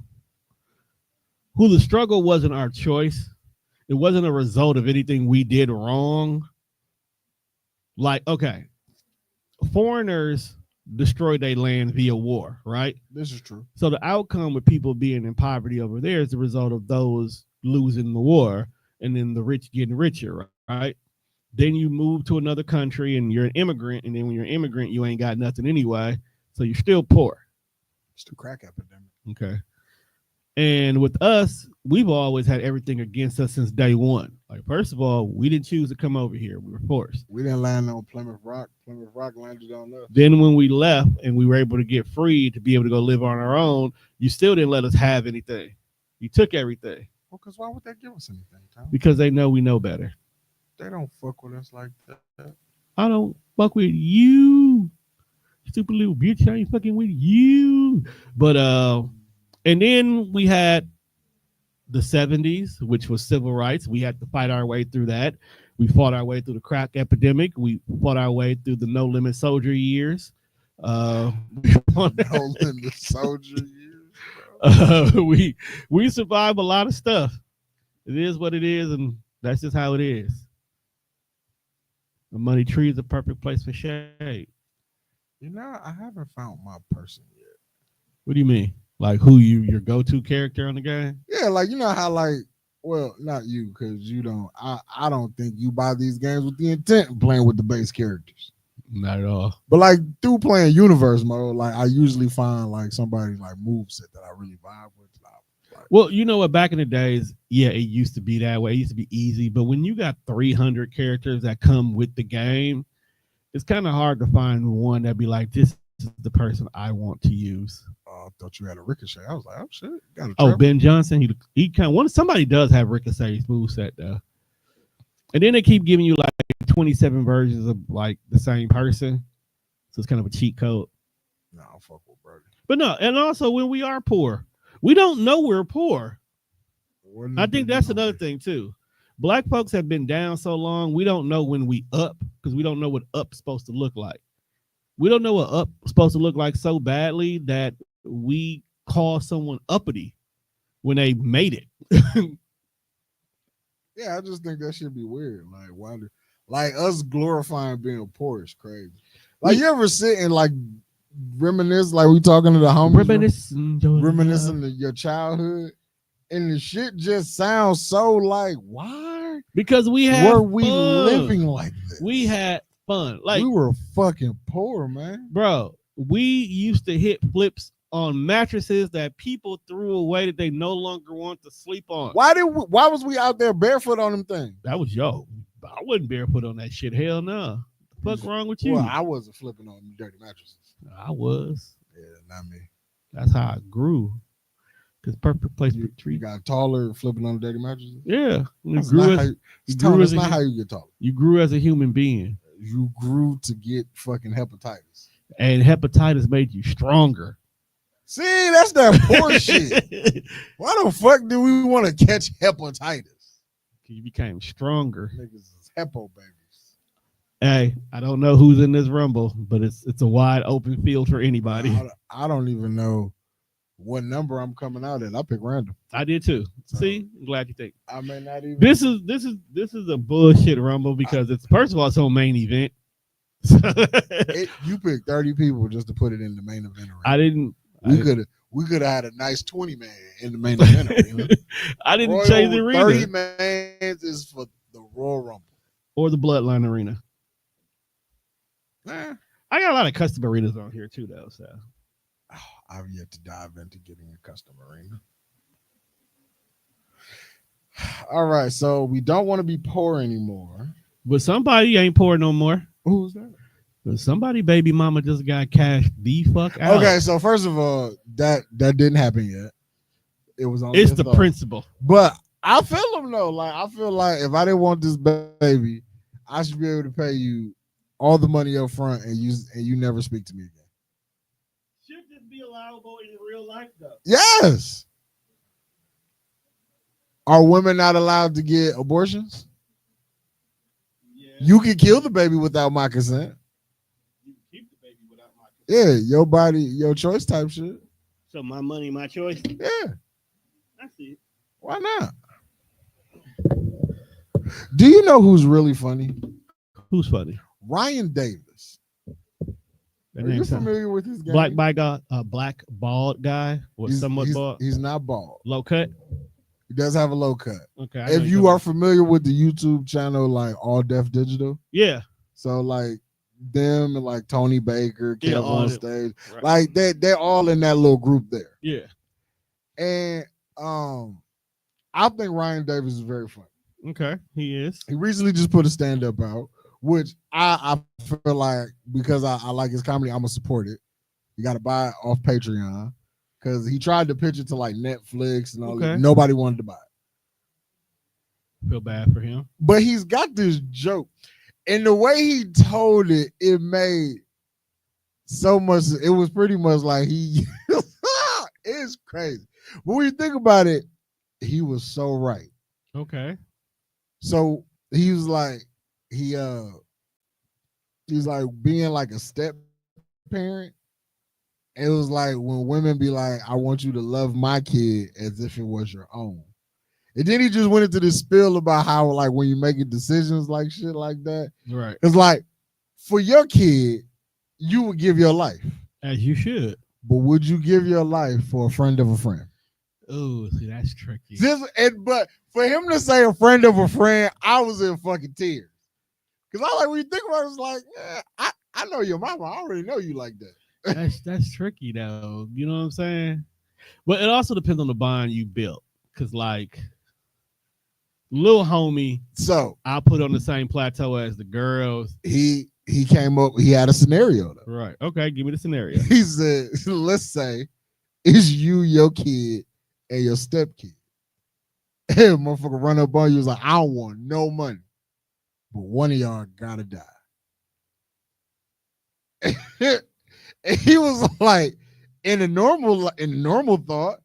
[SPEAKER 2] the struggle wasn't our choice. It wasn't a result of anything we did wrong. Like, okay, foreigners destroyed their land via war, right?
[SPEAKER 1] This is true.
[SPEAKER 2] So the outcome with people being in poverty over there is the result of those losing the war and then the rich getting richer, right? Then you move to another country and you're an immigrant, and then when you're an immigrant, you ain't got nothing anyway, so you're still poor.
[SPEAKER 1] It's the crack epidemic.
[SPEAKER 2] Okay. And with us, we've always had everything against us since day one. Like, first of all, we didn't choose to come over here. We were forced.
[SPEAKER 1] We didn't land on Plymouth Rock. Plymouth Rock landed on us.
[SPEAKER 2] Then when we left and we were able to get free to be able to go live on our own, you still didn't let us have anything. You took everything.
[SPEAKER 1] Well, because why would they give us anything, Tom?
[SPEAKER 2] Because they know we know better.
[SPEAKER 1] They don't fuck with us like that.
[SPEAKER 2] I don't fuck with you, stupid little bitch. I ain't fucking with you. But and then we had the 70s, which was civil rights. We had to fight our way through that. We fought our way through the crack epidemic. We fought our way through the no limit soldier years.
[SPEAKER 1] No limit soldier years.
[SPEAKER 2] We survived a lot of stuff. It is what it is, and that's just how it is. The money tree is a perfect place for shade.
[SPEAKER 1] You know, I haven't found my person yet.
[SPEAKER 2] What do you mean? Like who your go-to character on the game?
[SPEAKER 1] Yeah, like you know how like, well, not you, because you don't. I don't think you buy these games with the intent of playing with the base characters.
[SPEAKER 2] Not at all.
[SPEAKER 1] But like through playing universe mode, like I usually find like somebody like moveset that I really vibe with. Like,
[SPEAKER 2] well, you know what? Back in the days, yeah, it used to be that way. It used to be easy, but when you got 300 characters that come with the game, it's kind of hard to find one that'd be like, this is the person I want to use.
[SPEAKER 1] I thought you had a Ricochet. I was like, oh shit, got a
[SPEAKER 2] Oh, Ben Johnson. He kind of somebody does have Ricochet's moveset though. And then they keep giving you like 27 versions of like the same person. So it's kind of a cheat code.
[SPEAKER 1] No, fuck with Brody.
[SPEAKER 2] But no, and also when we are poor, we don't know we're poor. I think that's another thing too. Black folks have been down so long, we don't know when we up because we don't know what up's supposed to look like. We don't know what up supposed to look like so badly that we call someone uppity when they made it.
[SPEAKER 1] Yeah, I just think that should be weird. Like, why do like us glorifying being poor is crazy. Like, you ever sit and like reminisce, like we talking to the homies, reminiscing of your childhood, and the shit just sounds so like, why?
[SPEAKER 2] Because we had
[SPEAKER 1] were we
[SPEAKER 2] fun.
[SPEAKER 1] living like this?
[SPEAKER 2] We had fun. Like
[SPEAKER 1] we were fucking poor, man.
[SPEAKER 2] Bro, we used to hit flips on mattresses that people threw away that they no longer want to sleep on.
[SPEAKER 1] Why was we out there barefoot on them things?
[SPEAKER 2] That was yo. I wasn't barefoot on that shit. Hell no. What's wrong with you?
[SPEAKER 1] Well, I wasn't flipping on dirty mattresses.
[SPEAKER 2] I was.
[SPEAKER 1] Yeah, not me.
[SPEAKER 2] That's how I grew. Cause perfect place
[SPEAKER 1] You
[SPEAKER 2] to treat.
[SPEAKER 1] got taller flipping on the dirty mattresses.
[SPEAKER 2] Yeah, you
[SPEAKER 1] That's
[SPEAKER 2] grew
[SPEAKER 1] not
[SPEAKER 2] as
[SPEAKER 1] how you,
[SPEAKER 2] you
[SPEAKER 1] Tone,
[SPEAKER 2] grew
[SPEAKER 1] that's
[SPEAKER 2] as a
[SPEAKER 1] not
[SPEAKER 2] hu-
[SPEAKER 1] how you get taller.
[SPEAKER 2] you grew as a human being,
[SPEAKER 1] You grew to get fucking hepatitis.
[SPEAKER 2] and hepatitis made you stronger.
[SPEAKER 1] See, that's that poor shit. Why the fuck do we want to catch hepatitis?
[SPEAKER 2] You became stronger.
[SPEAKER 1] Niggas is hepo babies.
[SPEAKER 2] Hey, I don't know who's in this rumble, but it's a wide open field for anybody.
[SPEAKER 1] I don't even know what number I'm coming out at. I pick random.
[SPEAKER 2] I did too.
[SPEAKER 1] So,
[SPEAKER 2] See, I'm glad you think.
[SPEAKER 1] I may not even.
[SPEAKER 2] This is a bullshit rumble because it's first of all it's on main event.
[SPEAKER 1] You picked 30 people just to put it in the main event arena.
[SPEAKER 2] I didn't.
[SPEAKER 1] We could have had a nice 20 man in the main event arena.
[SPEAKER 2] I didn't
[SPEAKER 1] Royal
[SPEAKER 2] change the arena.
[SPEAKER 1] 30 man is for the Royal Rumble
[SPEAKER 2] or the Bloodline arena.
[SPEAKER 1] Eh.
[SPEAKER 2] I got a lot of custom arenas on here too, though. So
[SPEAKER 1] I've yet to dive into getting a custom arena. All right, so we don't want to be poor anymore.
[SPEAKER 2] But somebody ain't poor no more.
[SPEAKER 1] Who's that?
[SPEAKER 2] But somebody baby mama just got cashed the fuck out.
[SPEAKER 1] Okay, so first of all, that didn't happen yet. It was on.
[SPEAKER 2] It's the principle.
[SPEAKER 1] But I feel them though. Like I feel like if I didn't want this baby, I should be able to pay you all the money up front and you never speak to me again.
[SPEAKER 2] Should this be allowable in real life though?
[SPEAKER 1] Yes. Are women not allowed to get abortions?
[SPEAKER 2] Yeah.
[SPEAKER 1] You can kill the baby without my consent.
[SPEAKER 2] You can keep the baby without my consent.
[SPEAKER 1] Yeah, your body, your choice type shit.
[SPEAKER 2] So my money, my choice.
[SPEAKER 1] Yeah.
[SPEAKER 2] I see it.
[SPEAKER 1] Why not? Do you know who's really funny?
[SPEAKER 2] Who's funny?
[SPEAKER 1] Ryan Davis. Are you familiar with his game?
[SPEAKER 2] Black bald guy or somewhat bald.
[SPEAKER 1] He's not bald.
[SPEAKER 2] Low cut.
[SPEAKER 1] He does have a low cut.
[SPEAKER 2] Okay.
[SPEAKER 1] If you are familiar with the YouTube channel like All Def Digital,
[SPEAKER 2] yeah.
[SPEAKER 1] So like them and like Tony Baker, Kev on stage,
[SPEAKER 2] right.
[SPEAKER 1] Like they're all in that little group there.
[SPEAKER 2] Yeah.
[SPEAKER 1] And I think Ryan Davis is very funny.
[SPEAKER 2] Okay, he is.
[SPEAKER 1] He recently just put a stand-up out, which I feel like because I like his comedy, I'm gonna support it. You gotta buy it off Patreon. Because he tried to pitch it to like Netflix and all that. Nobody wanted to buy it.
[SPEAKER 2] Feel bad for him.
[SPEAKER 1] But he's got this joke. And the way he told it, it made so much. It was pretty much like it's crazy. But when you think about it, he was so right.
[SPEAKER 2] Okay.
[SPEAKER 1] So he was like, he's like being like a step parent. It was like when women be like, I want you to love my kid as if it was your own. And then he just went into this spiel about how, like, when you're making decisions like shit like that.
[SPEAKER 2] Right.
[SPEAKER 1] It's like, for your kid, you would give your life.
[SPEAKER 2] As you should.
[SPEAKER 1] But would you give your life for a friend of a friend?
[SPEAKER 2] Oh, see, that's tricky.
[SPEAKER 1] But for him to say a friend of a friend, I was in fucking tears. Because I like, when you think about it, it's like, yeah, I know your mama. I already know you like that.
[SPEAKER 2] That's tricky though. You know what I'm saying? But it also depends on the bond you built. Cause like little homie,
[SPEAKER 1] so
[SPEAKER 2] I put on the same plateau as the girls.
[SPEAKER 1] He came up, he had a scenario though.
[SPEAKER 2] Right. Okay, give me the scenario.
[SPEAKER 1] He said, let's say it's you, your kid, and your stepkid. And motherfucker run up on you, was like, I don't want no money. But one of y'all gotta die. And he was like, in a normal thought,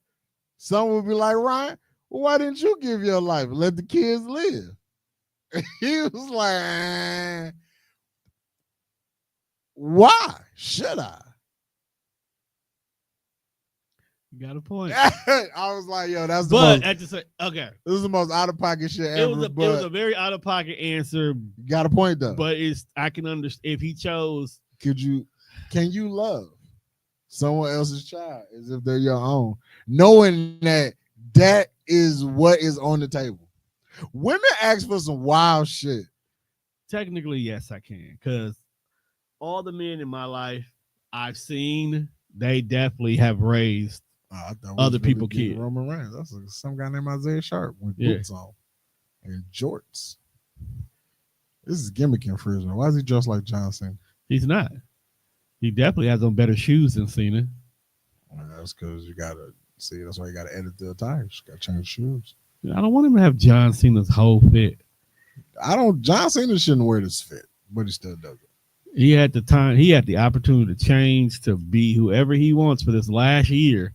[SPEAKER 1] someone would be like, Ryan, well, why didn't you give your life? Let the kids live. And he was like, why should I?
[SPEAKER 2] You got a point.
[SPEAKER 1] I was like, yo, that's the
[SPEAKER 2] but
[SPEAKER 1] most,
[SPEAKER 2] at the same, okay.
[SPEAKER 1] This is the most out of pocket shit ever.
[SPEAKER 2] It was a very out of pocket answer.
[SPEAKER 1] You got a point though.
[SPEAKER 2] But I can understand if he chose.
[SPEAKER 1] Can you love someone else's child as if they're your own, knowing that is what is on the table? Women ask for some wild shit.
[SPEAKER 2] Technically, yes, I can. Because all the men in my life I've seen, they definitely have raised other people kids.
[SPEAKER 1] Roman Reigns. That's some guy named Isaiah Sharp with boots on and jorts. This is gimmicking for Israel. Why is he dressed like John Cena?
[SPEAKER 2] He's not. He definitely has on better shoes than Cena.
[SPEAKER 1] Well, that's because you gotta See, that's why you got to edit the attires. Got to change shoes.
[SPEAKER 2] I don't want him to have John Cena's whole fit.
[SPEAKER 1] John Cena shouldn't wear this fit, but he still does it.
[SPEAKER 2] He had the time. He had the opportunity to change to be whoever he wants for this last year,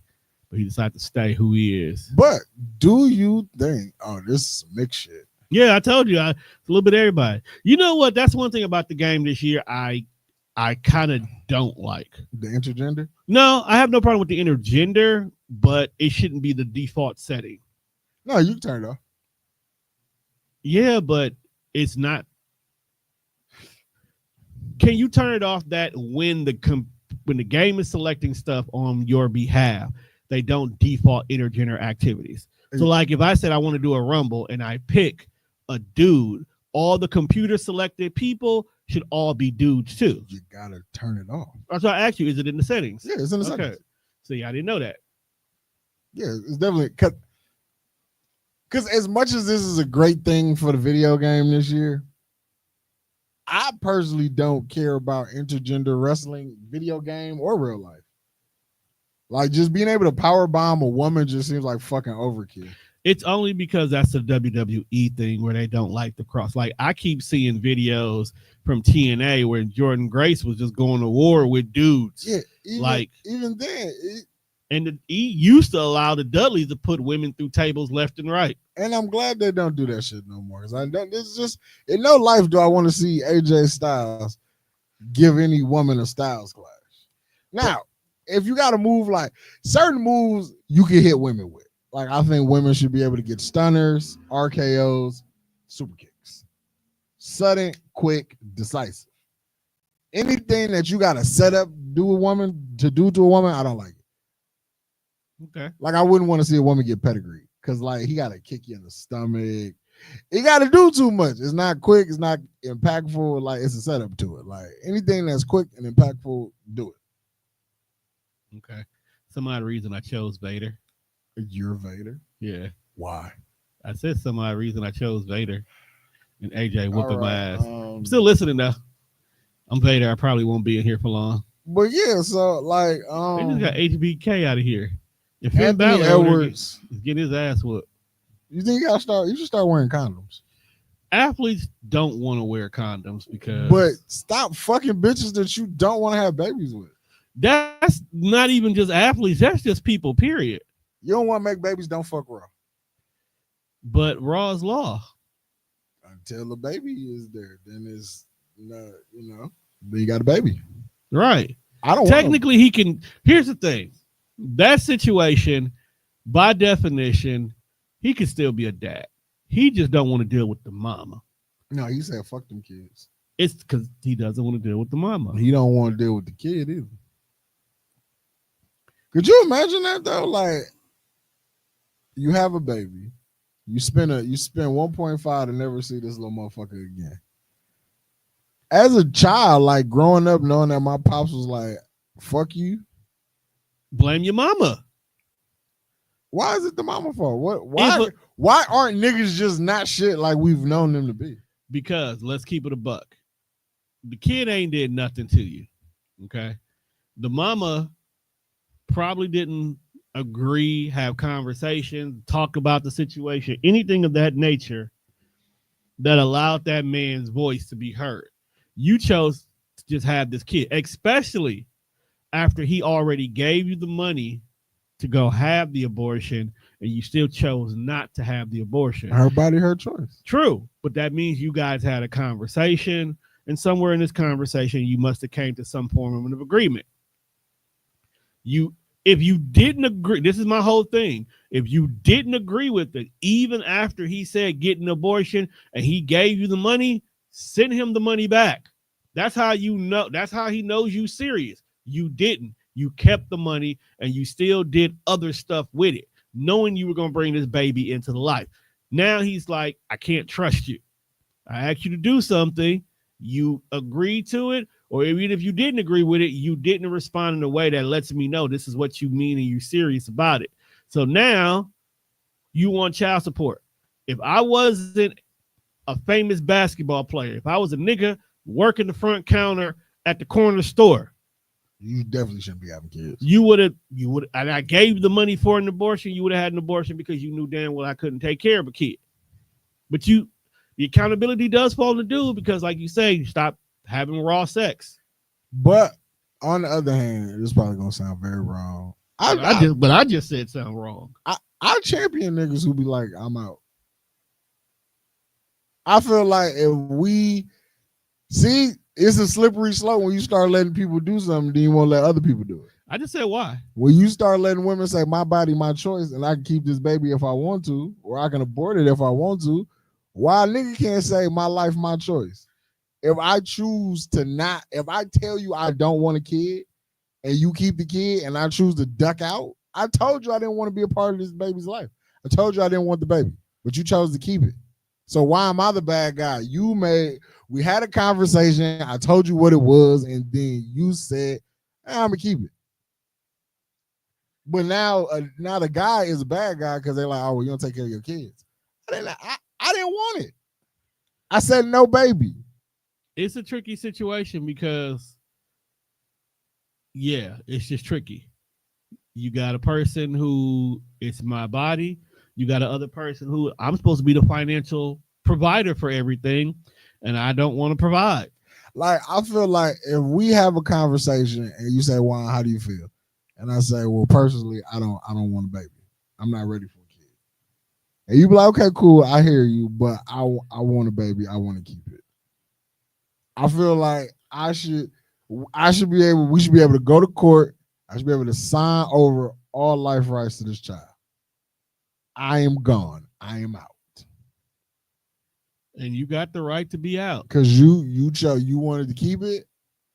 [SPEAKER 2] but he decided to stay who he is.
[SPEAKER 1] But do you think? Oh, this is some mixed shit.
[SPEAKER 2] Yeah, I told you. It's a little bit of everybody. You know what? That's one thing about the game this year. I kind of don't like
[SPEAKER 1] The intergender.
[SPEAKER 2] No, I have no problem with the intergender, but it shouldn't be the default setting.
[SPEAKER 1] No, you can turn it off.
[SPEAKER 2] Yeah, but it's not. Can you turn it off that when the game is selecting stuff on your behalf, they don't default intergender activities? So, like, if I said I want to do a rumble and I pick a dude, all the computer selected people should all be dudes too.
[SPEAKER 1] You gotta turn it off.
[SPEAKER 2] So I asked you, is it in the settings?
[SPEAKER 1] Yeah, it's in the settings.
[SPEAKER 2] See, I didn't know that.
[SPEAKER 1] Yeah, it's definitely because as much as this is a great thing for the video game this year, I personally don't care about intergender wrestling, video game or real life. Like, just being able to power bomb a woman just seems like fucking overkill.
[SPEAKER 2] It's only because that's the WWE thing where they don't like the cross. Like, I keep seeing videos from TNA where Jordan Grace was just going to war with dudes.
[SPEAKER 1] Yeah, even then.
[SPEAKER 2] He used to allow the Dudleys to put women through tables left and right.
[SPEAKER 1] And I'm glad they don't do that shit no more. Because I don't. This is just in no life do I want to see AJ Styles give any woman a Styles clash. Now, if you got to move like certain moves, you can hit women with. Like, I think women should be able to get stunners, RKOs, super kicks, sudden, quick, decisive. Anything that you got to set up do to a woman, I don't like it.
[SPEAKER 2] Okay.
[SPEAKER 1] Like, I wouldn't want to see a woman get pedigree because, like, he got to kick you in the stomach. He got to do too much. It's not quick. It's not impactful. Like, it's a setup to it. Like, anything that's quick and impactful, do it.
[SPEAKER 2] Okay. Some odd reason I chose Vader.
[SPEAKER 1] You're Vader?
[SPEAKER 2] Yeah.
[SPEAKER 1] Why?
[SPEAKER 2] I said some odd reason I chose Vader. And AJ whooping my ass. I'm
[SPEAKER 1] Um,
[SPEAKER 2] still listening though. I'm Vader. I probably won't be in here for long.
[SPEAKER 1] But yeah, so like
[SPEAKER 2] They just got HBK out of here. If
[SPEAKER 1] Anthony Edwards
[SPEAKER 2] is getting his ass whooped.
[SPEAKER 1] You think you should start wearing condoms.
[SPEAKER 2] Athletes don't want to wear condoms because
[SPEAKER 1] But stop fucking bitches that you don't want to have babies with.
[SPEAKER 2] that's not even just athletes, that's just people, period.
[SPEAKER 1] You don't want to make babies, don't fuck Raw.
[SPEAKER 2] But Raw's law.
[SPEAKER 1] Until the baby is there, then it's not, then you got a baby.
[SPEAKER 2] Right.
[SPEAKER 1] I don't
[SPEAKER 2] Technically he can. Here's the thing. That situation, by definition, he could still be a dad. He just don't want to deal with the mama.
[SPEAKER 1] No, he said fuck them kids.
[SPEAKER 2] It's because he doesn't want to deal with the mama.
[SPEAKER 1] He don't want to deal with the kid either. Could you imagine that though? Like, you have a baby, you spend 1.5 to never see this little motherfucker again. As a child, like growing up, knowing that my pops was like, "Fuck you,"
[SPEAKER 2] Blame your mama.
[SPEAKER 1] why is it the mama fault? Why aren't niggas just not shit like we've known them to be?
[SPEAKER 2] Because let's keep it a buck. The kid ain't did nothing to you. Okay. The mama probably didn't agree, have conversations, talk about the situation, anything of that nature that allowed that man's voice to be heard. You chose to just have this kid, especially after he already gave you the money to go have the abortion and you still chose not to have the abortion.
[SPEAKER 1] Her body, her choice.
[SPEAKER 2] True, but that means you guys had a conversation, and somewhere in this conversation, you must have came to some form of agreement. If you didn't agree, this is my whole thing. If you didn't agree with it, even after he said get an abortion and he gave you the money, send him the money back. That's how you know. That's how he knows you serious. You didn't. You kept the money and you still did other stuff with it, knowing you were going to bring this baby into the life. Now he's like, I can't trust you. I asked you to do something. You agreed to it. Or even if you didn't agree with it, you didn't respond in a way that lets me know this is what you mean and you're serious about it. So now you want child support. If I wasn't a famous basketball player, if I was a nigga working the front counter at the corner store,
[SPEAKER 1] You definitely shouldn't be having kids.
[SPEAKER 2] You would, and I gave the money for an abortion. You would have had an abortion because you knew damn well I couldn't take care of a kid. But the accountability does fall on the dude because, like you say, you stop having raw sex.
[SPEAKER 1] But on the other hand, this is probably gonna sound very wrong.
[SPEAKER 2] I just said sound wrong.
[SPEAKER 1] I champion niggas who be like, I'm out. I feel like if we see, it's a slippery slope when you start letting people do something, then you won't let other people do it.
[SPEAKER 2] I just said why.
[SPEAKER 1] When you start letting women say, my body, my choice, and I can keep this baby if I want to, or I can abort it if I want to, why a nigga can't say my life, my choice? If I choose to not, if I tell you I don't want a kid and you keep the kid and I choose to duck out, I told you I didn't want to be a part of this baby's life. I told you I didn't want the baby, but you chose to keep it. So why am I the bad guy? We had a conversation. I told you what it was, and then you said, I'm gonna keep it. But now the guy is a bad guy because they're like, oh, well, you don't take care of your kids. I didn't want it. I said no, baby.
[SPEAKER 2] It's a tricky situation because, yeah, it's just tricky. You got a person who it's my body. You got another person who I'm supposed to be the financial provider for everything, and I don't want to provide.
[SPEAKER 1] Like, I feel like if we have a conversation and you say, Juan, how do you feel? And I say, well, personally, I don't want a baby. I'm not ready for a kid. And you be like, okay, cool, I hear you, but I want a baby. I want to keep it. I feel like we should be able to go to court. I should be able to sign over all life rights to this child. I am gone. I am out.
[SPEAKER 2] And you got the right to be out.
[SPEAKER 1] Because you wanted to keep it.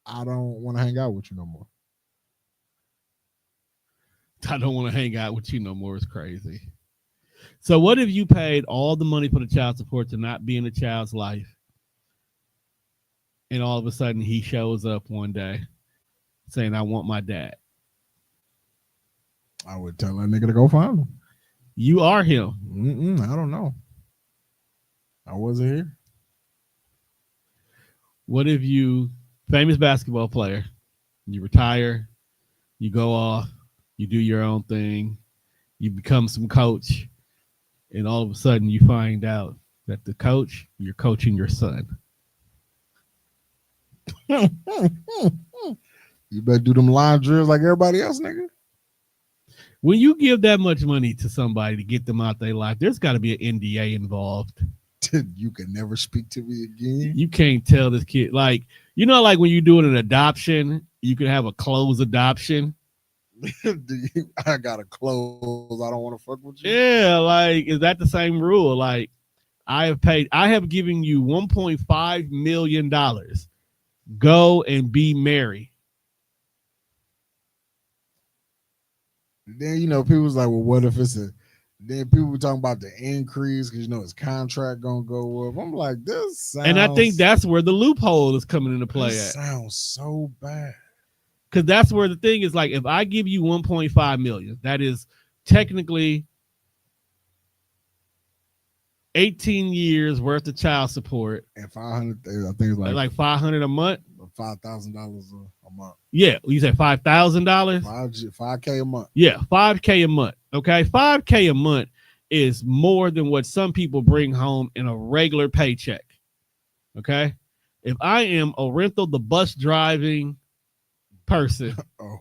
[SPEAKER 1] I don't want to hang out with you no more.
[SPEAKER 2] I don't want to hang out with you no more. It's crazy. So what if you paid all the money for the child support to not be in the child's life, and all of a sudden he shows up one day saying, I want my dad?
[SPEAKER 1] I would tell that nigga to go find him.
[SPEAKER 2] You are him.
[SPEAKER 1] I don't know. I wasn't here.
[SPEAKER 2] What if you, famous basketball player, you retire, you go off, you do your own thing, you become some coach, and all of a sudden you find out that the coach, you're coaching your son.
[SPEAKER 1] You better do them line drills like everybody else, nigga.
[SPEAKER 2] When you give that much money to somebody to get them out their life, there's got to be an NDA involved.
[SPEAKER 1] You can never speak to me again.
[SPEAKER 2] You can't tell this kid, like, you know, like when you're doing an adoption, you can have a closed adoption.
[SPEAKER 1] I gotta close. I don't want to fuck with you.
[SPEAKER 2] Yeah, like, is that the same rule? Like, I have given you $1.5 million. Go and be Mary.
[SPEAKER 1] Then, people was like, well, what if then people were talking about the increase because, his contract going to go up. I'm like, this sounds...
[SPEAKER 2] And I think that's where the loophole is coming into play at.
[SPEAKER 1] Sounds so bad.
[SPEAKER 2] Because that's where the thing is, like, if I give you 1.5 million, that is technically 18 years worth of child support.
[SPEAKER 1] And 500, I think it's
[SPEAKER 2] like 500 a month.
[SPEAKER 1] $5,000 a month.
[SPEAKER 2] Yeah, you said $5,000?
[SPEAKER 1] $5K a month.
[SPEAKER 2] Yeah, $5K a month. Okay, $5K a month is more than what some people bring home in a regular paycheck. Okay, if I am a rental, the bus driving person,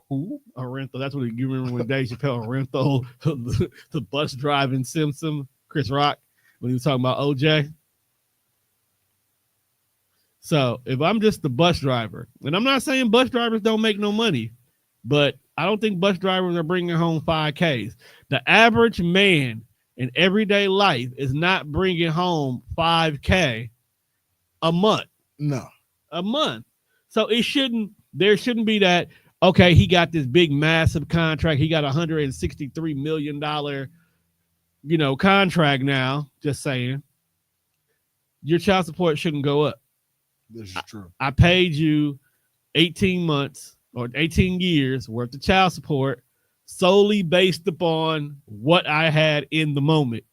[SPEAKER 1] who?
[SPEAKER 2] A rental. That's what you remember when Dave Chappelle rental, the bus driving Simpson, Chris Rock, when he was talking about OJ. So if I'm just the bus driver, and I'm not saying bus drivers don't make no money, but I don't think bus drivers are bringing home 5Ks. The average man in everyday life is not bringing home 5K a month.
[SPEAKER 1] No.
[SPEAKER 2] A month. So there shouldn't be that, okay, he got this big, massive contract. He got $163 million, contract now. Just saying. Your child support shouldn't go up.
[SPEAKER 1] This is true.
[SPEAKER 2] I paid you 18 months or 18 years worth of child support solely based upon what I had in the moment.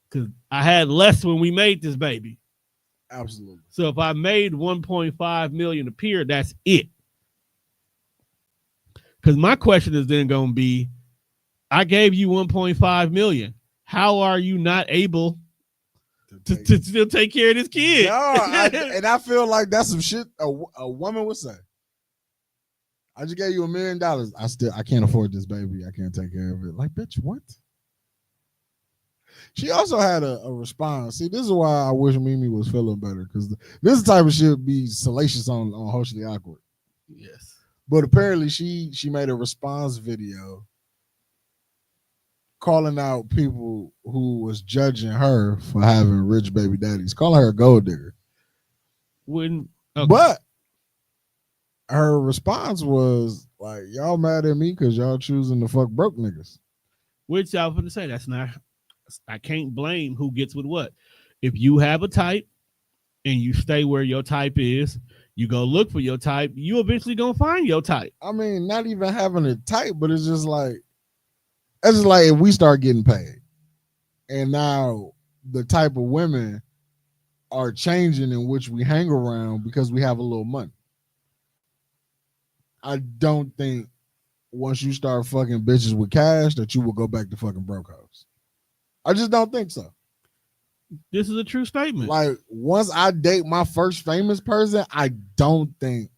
[SPEAKER 2] Because I had less when we made this baby.
[SPEAKER 1] Absolutely.
[SPEAKER 2] So if I made 1.5 million a year, that's it. Because my question is then going to be, I gave you 1.5 million. How are you not able to still take care of this kid?
[SPEAKER 1] No, and I feel like that's some shit a woman would say. I just gave you $1 million. I can't afford this baby. I can't take care of it. Like, bitch, what? She also had a response. See, this is why I wish Mimi was feeling better, because this type of shit be salacious on Socially Awkward.
[SPEAKER 2] Yes.
[SPEAKER 1] But apparently she made a response video calling out people who was judging her for having rich baby daddies, calling her a gold digger.
[SPEAKER 2] Okay.
[SPEAKER 1] But her response was like, y'all mad at me because y'all choosing to fuck broke niggas.
[SPEAKER 2] Which I was going to say, I can't blame who gets with what. If you have a type and you stay where your type is, you go look for your type, you eventually gonna find your type.
[SPEAKER 1] I mean, not even having a type, but it's just like if we start getting paid and now the type of women are changing in which we hang around because we have a little money. I don't think once you start fucking bitches with cash that you will go back to fucking broke hoes. I just don't think so.
[SPEAKER 2] This is a true statement.
[SPEAKER 1] Like, once I date my first famous person, I don't think.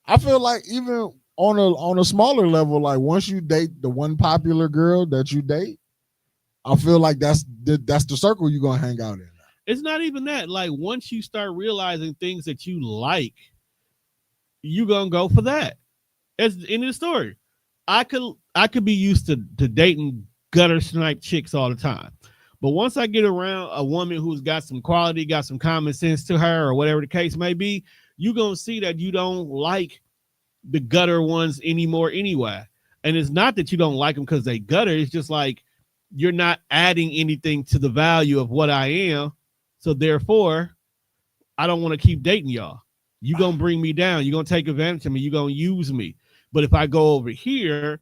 [SPEAKER 1] I feel like even on a smaller level, like once you date the one popular girl that you date, I feel like that's the circle you're gonna hang out in.
[SPEAKER 2] It's not even that. Like, once you start realizing things that you like, you gonna go for that. That's the end of the story. I could be used to dating gutter snipe chicks all the time. But once I get around a woman who's got some quality, got some common sense to her, or whatever the case may be, you're going to see that you don't like the gutter ones anymore anyway. And it's not that you don't like them because they gutter. It's just like you're not adding anything to the value of what I am. So therefore, I don't want to keep dating y'all. You're going to bring me down. You're going to take advantage of me. You're going to use me. But if I go over here,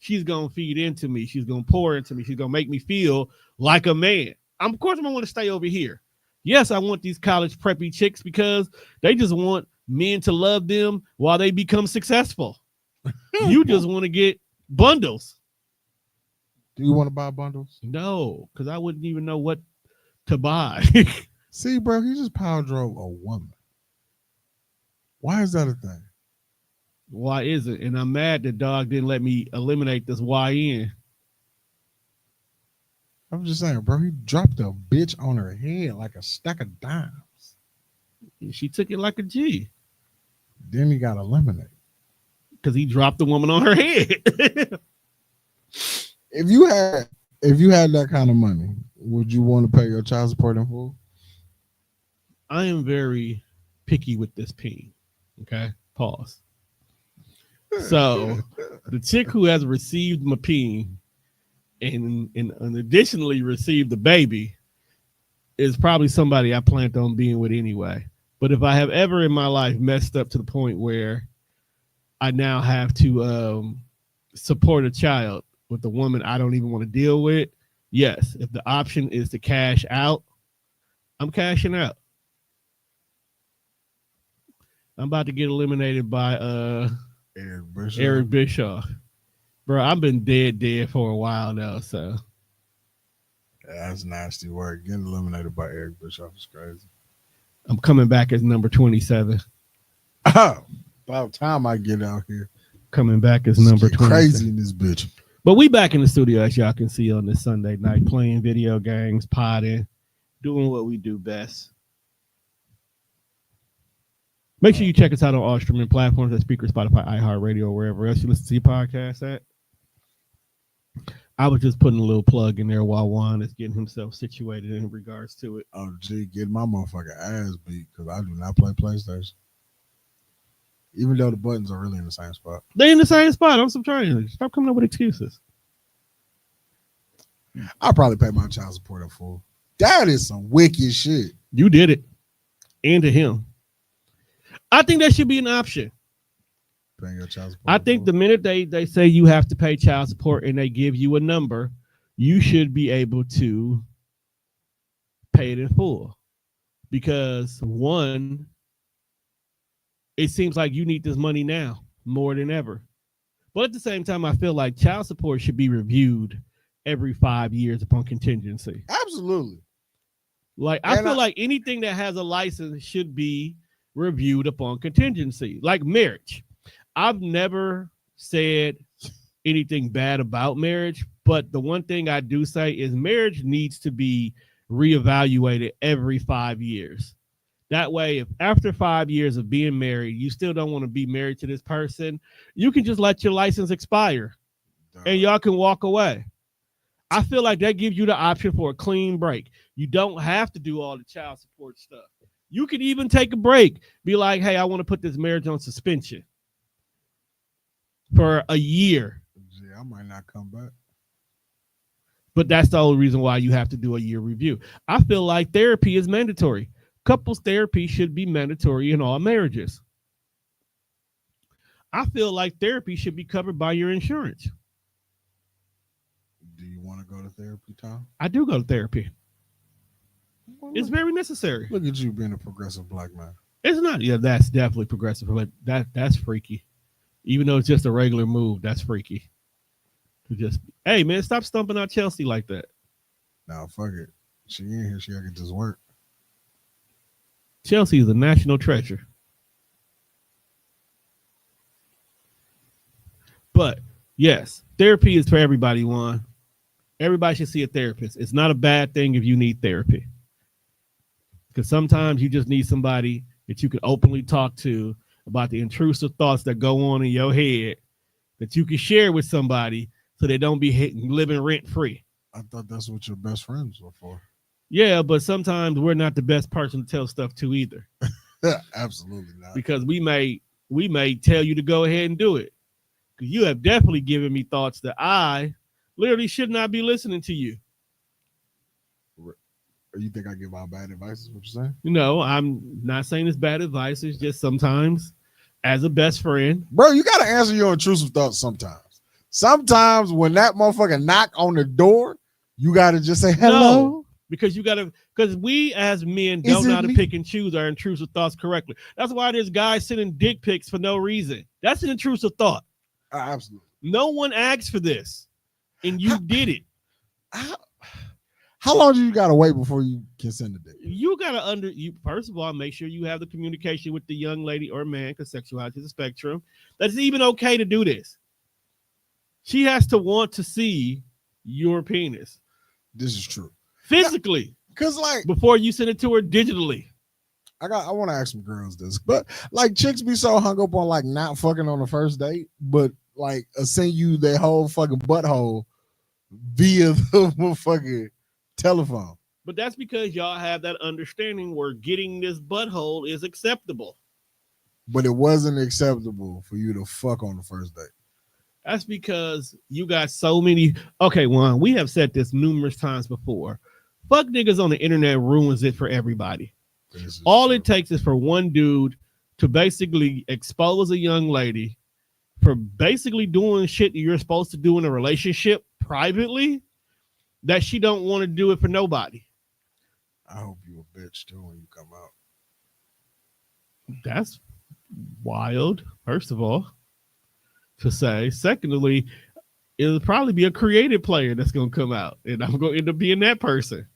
[SPEAKER 2] she's going to feed into me. She's going to pour into me. She's going to make me feel like a man. Of course, I'm going to want to stay over here. Yes, I want these college preppy chicks because they just want men to love them while they become successful. You just want to get bundles.
[SPEAKER 1] Do you want to buy bundles?
[SPEAKER 2] No, because I wouldn't even know what to buy.
[SPEAKER 1] See, bro, he just power drove a woman. Why is that a thing?
[SPEAKER 2] Why is it? And I'm mad that dog didn't let me eliminate this YN.
[SPEAKER 1] I'm just saying, bro, he dropped a bitch on her head like a stack of dimes.
[SPEAKER 2] She took it like a G.
[SPEAKER 1] Then he got eliminated.
[SPEAKER 2] Because he dropped the woman on her head.
[SPEAKER 1] If you had that kind of money, would you want to pay your child support in full?
[SPEAKER 2] I am very picky with this peen. Okay? Pause. So the chick who has received my peen and additionally received the baby is probably somebody I planned on being with anyway. But if I have ever in my life messed up to the point where I now have to support a child with a woman I don't even want to deal with, yes, if the option is to cash out, I'm cashing out. I'm about to get eliminated by Eric Bischoff. Bro, I've been dead for a while now, so.
[SPEAKER 1] Yeah, that's nasty work. Getting eliminated by Eric Bischoff is crazy.
[SPEAKER 2] I'm coming back as number 27.
[SPEAKER 1] Oh, about time I get out here.
[SPEAKER 2] Coming back as number 27.
[SPEAKER 1] Crazy in this bitch.
[SPEAKER 2] But we back in the studio, as y'all can see on this Sunday night, playing video games, potting, doing what we do best. Make sure you check us out on all streaming platforms at Speaker, Spotify, iHeartRadio, or wherever else you listen to your podcast at. I was just putting a little plug in there while Wonne is getting himself situated in regards to it.
[SPEAKER 1] Oh, gee, getting my motherfucking ass beat because I do not play PlayStation. Even though the buttons are really in the same spot.
[SPEAKER 2] They in the same spot. I'm subtracting. Stop coming up with excuses.
[SPEAKER 1] I'll probably pay my child support in full. That is some wicked shit.
[SPEAKER 2] You did it. And to him. I think that should be an option.
[SPEAKER 1] Paying your child support.
[SPEAKER 2] I think the minute they say you have to pay child support and they give you a number, you should be able to pay it in full. Because one, it seems like you need this money now more than ever. But at the same time, I feel like child support should be reviewed every 5 years upon contingency.
[SPEAKER 1] Absolutely.
[SPEAKER 2] Like I feel like anything that has a license should be reviewed upon contingency. Like marriage. I've never said anything bad about marriage, but the one thing I do say is marriage needs to be reevaluated every 5 years. That way, if after 5 years of being married, you still don't want to be married to this person, you can just let your license expire and y'all can walk away. I feel like that gives you the option for a clean break. You don't have to do all the child support stuff. You could even take a break. Be like, hey, I want to put this marriage on suspension for a year.
[SPEAKER 1] Yeah, I might not come back.
[SPEAKER 2] But that's the only reason why you have to do a year review. I feel like therapy is mandatory. Couples therapy should be mandatory in all marriages. I feel like therapy should be covered by your insurance.
[SPEAKER 1] Do you want to go to therapy, Tom?
[SPEAKER 2] I do go to therapy. Well, it's very necessary.
[SPEAKER 1] Look at you being a progressive black man.
[SPEAKER 2] It's not. Yeah, that's definitely progressive, but that's freaky. Even though it's just a regular move, that's freaky. To just, hey man, stop stumping out Chelsea like that.
[SPEAKER 1] Nah, fuck it. She in here. She gotta get this work.
[SPEAKER 2] Chelsea is a national treasure. But yes, therapy is for everybody, Wonne. Everybody should see a therapist. It's not a bad thing if you need therapy. Because sometimes you just need somebody that you can openly talk to about the intrusive thoughts that go on in your head that you can share with somebody so they don't be living rent free.
[SPEAKER 1] I thought that's what your best friends were for.
[SPEAKER 2] Yeah, but sometimes we're not the best person to tell stuff to either.
[SPEAKER 1] Absolutely not.
[SPEAKER 2] Because we may tell you to go ahead and do it. Because you have definitely given me thoughts that I literally should not be listening to you.
[SPEAKER 1] You think I give out bad advice is what you're saying?
[SPEAKER 2] No, I'm not saying it's bad advice. It's just sometimes as a best friend.
[SPEAKER 1] Bro, you got to answer your intrusive thoughts sometimes. Sometimes when that motherfucker knock on the door, you got to just say hello.
[SPEAKER 2] No, because we as men don't know how to pick and choose our intrusive thoughts correctly. That's why there's guys sending dick pics for no reason. That's an intrusive thought.
[SPEAKER 1] Absolutely.
[SPEAKER 2] No one asked for this, and you did it.
[SPEAKER 1] How long do you gotta wait before you can send a dick?
[SPEAKER 2] You gotta first of all, make sure you have the communication with the young lady or man, because sexuality is a spectrum. That's even okay to do this. She has to want to see your penis.
[SPEAKER 1] This is true.
[SPEAKER 2] Physically.
[SPEAKER 1] Because like
[SPEAKER 2] before you send it to her digitally.
[SPEAKER 1] I want to ask some girls this, but like chicks be so hung up on like not fucking on the first date, but like send you their whole fucking butthole via the fucking telephone.
[SPEAKER 2] But that's because y'all have that understanding where getting this butthole is acceptable.
[SPEAKER 1] But it wasn't acceptable for you to fuck on the first date.
[SPEAKER 2] That's because you got so many. Okay, Wonne, we have said this numerous times before. Fuck niggas on the internet ruins it for everybody. All true. It takes is for one dude to basically expose a young lady for basically doing shit you're supposed to do in a relationship privately that she don't want to do it for nobody.
[SPEAKER 1] I hope you a bitch too when you come out.
[SPEAKER 2] That's wild, first of all, to say. Secondly, it'll probably be a creative player that's going to come out, and I'm going to end up being that person.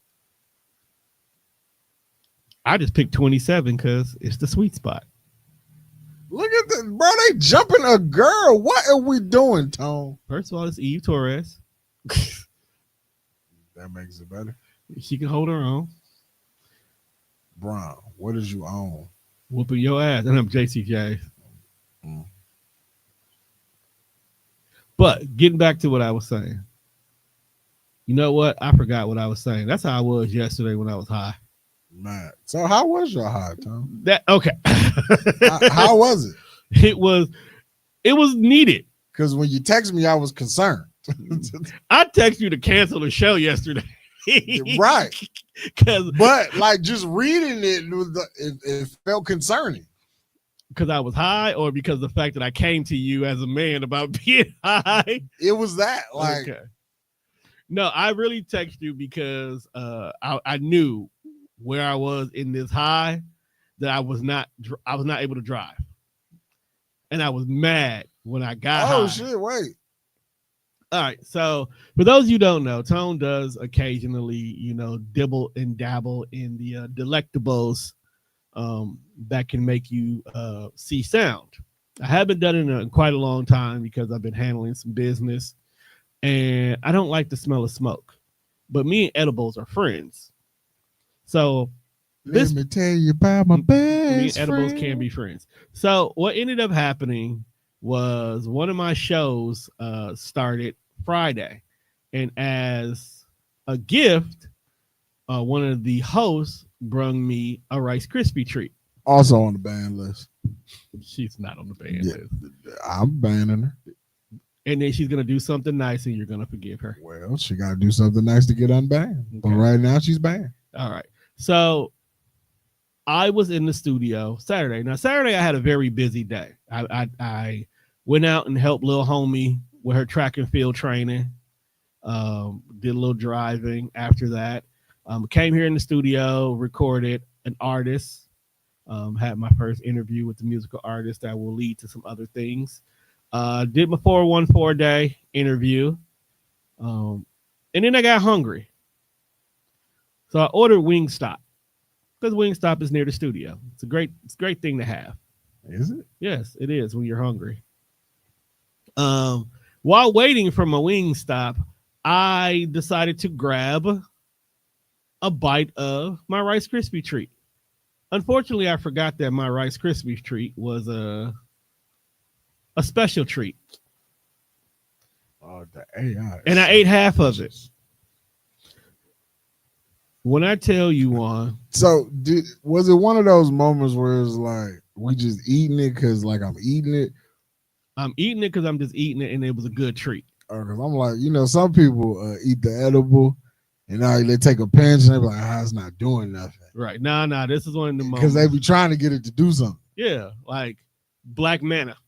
[SPEAKER 2] I just picked 27 because it's the sweet spot.
[SPEAKER 1] Look at this, bro. They jumping a girl. What are we doing, Tone?
[SPEAKER 2] First of all, it's Eve Torres.
[SPEAKER 1] That makes it better.
[SPEAKER 2] She can hold her own.
[SPEAKER 1] Brown, what did you own?
[SPEAKER 2] Whooping your ass. And I'm JCJ. But getting back to what I was saying. You know what? I forgot what I was saying. That's how I was yesterday when I was high.
[SPEAKER 1] Man. So how was your high, Tom?
[SPEAKER 2] Okay.
[SPEAKER 1] How was it?
[SPEAKER 2] It was needed.
[SPEAKER 1] Because when you texted me, I was concerned.
[SPEAKER 2] I texted you to cancel the show yesterday.
[SPEAKER 1] Right. But like just reading it felt concerning.
[SPEAKER 2] Because I was high, or because of the fact that I came to you as a man about being high?
[SPEAKER 1] It was that. Like,
[SPEAKER 2] okay. No, I really texted you because I knew where I was in this high that I was not able to drive, and I was mad when I got
[SPEAKER 1] Oh
[SPEAKER 2] high.
[SPEAKER 1] shit! Wait.
[SPEAKER 2] All right. So for those you don't know, Tone does occasionally, dibble and dabble in the delectables that can make you see sound. I haven't done it in quite a long time because I've been handling some business, and I don't like the smell of smoke. But me and edibles are friends. So
[SPEAKER 1] Let me tell you about my best
[SPEAKER 2] me and edibles
[SPEAKER 1] friend.
[SPEAKER 2] can be friends. So what ended up happening was one of my shows started Friday, and as a gift, one of the hosts brung me a Rice Krispie treat.
[SPEAKER 1] Also on the ban list.
[SPEAKER 2] She's not on the band list.
[SPEAKER 1] I'm banning her.
[SPEAKER 2] And then she's gonna do something nice, and you're gonna forgive her.
[SPEAKER 1] Well, she got to do something nice to get unbanned.
[SPEAKER 2] Okay.
[SPEAKER 1] But right now, she's banned.
[SPEAKER 2] All right. So I was in the studio Saturday. Now Saturday I had a very busy day. I went out and helped little homie with her track and field training. Did a little driving after that. Came here in the studio, recorded an artist. Had my first interview with the musical artist that will lead to some other things. Did my 414 day interview. And then I got hungry. So I ordered Wingstop because Wingstop is near the studio. It's a great thing to have.
[SPEAKER 1] Is it?
[SPEAKER 2] Yes, it is when you're hungry. While waiting for my Wingstop, I decided to grab a bite of my Rice Krispie treat. Unfortunately, I forgot that my Rice Krispie treat was a special treat.
[SPEAKER 1] Oh, the AI.
[SPEAKER 2] And I ate half of it. When I tell you, Wonne.
[SPEAKER 1] So, was it one of those moments where it's like, we just eating it because, like, I'm eating it?
[SPEAKER 2] I'm eating it because I'm just eating it, and it was a good treat.
[SPEAKER 1] Or because I'm like, some people eat the edible, and now they take a pinch, and they're like, it's not doing nothing.
[SPEAKER 2] Right. Nah, this is one of the moments.
[SPEAKER 1] Because they be trying to get it to do something.
[SPEAKER 2] Yeah, like Black Manna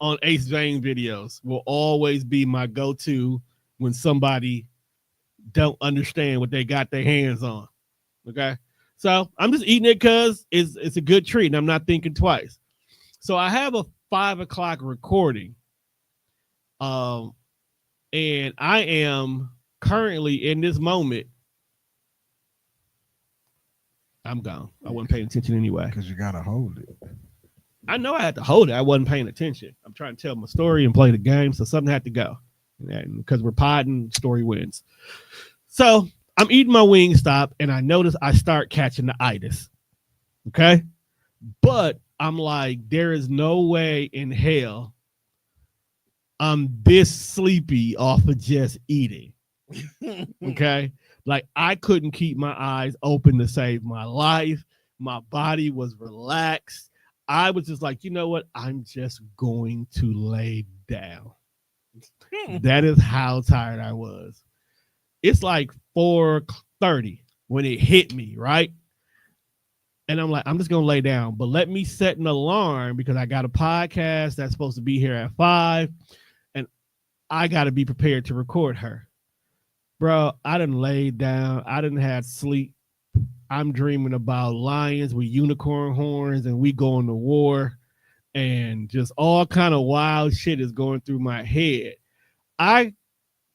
[SPEAKER 2] on Ace Vane videos will always be my go-to when somebody don't understand what they got their hands on. Okay, so I'm just eating it because it's a good treat, and I'm not thinking twice. So I have a 5 o'clock recording, and I am currently in this moment. I'm gone. I wasn't paying attention anyway.
[SPEAKER 1] Because you gotta hold it.
[SPEAKER 2] I know I had to hold it. I wasn't paying attention. I'm trying to tell my story and play the game, so something had to go. And because we're podding, story wins. So I'm eating my Wingstop, and I notice I start catching the itis. Okay? But I'm like, there is no way in hell I'm this sleepy off of just eating. Okay? Like, I couldn't keep my eyes open to save my life. My body was relaxed. I was just like, you know what? I'm just going to lay down. That is how tired I was. It's like 4:30 when it hit me, right? And I'm like, I'm just going to lay down. But let me set an alarm because I got a podcast that's supposed to be here at 5. And I got to be prepared to record her. Bro, I done laid down. I done had sleep. I'm dreaming about lions with unicorn horns and we going to war. And just all kind of wild shit is going through my head. I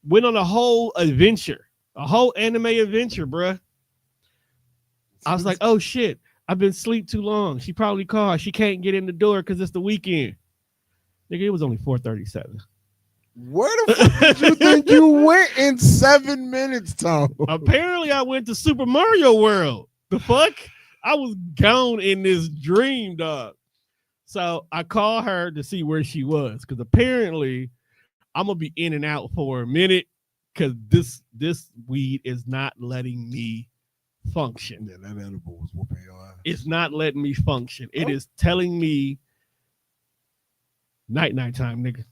[SPEAKER 2] went on a whole adventure. A whole anime adventure, bro. I was like, oh, shit. I've been asleep too long. She probably called. She can't get in the door because it's the weekend. Nigga, it was only 4:37.
[SPEAKER 1] Where the fuck did you think you went in 7 minutes, Tom?
[SPEAKER 2] Apparently, I went to Super Mario World. The fuck? I was gone in this dream, dog. So I called her to see where she was because apparently I'm going to be in and out for a minute because this weed is not letting me function.
[SPEAKER 1] Yeah, that edible was whooping your ass.
[SPEAKER 2] It's not letting me function. It is telling me night time, nigga.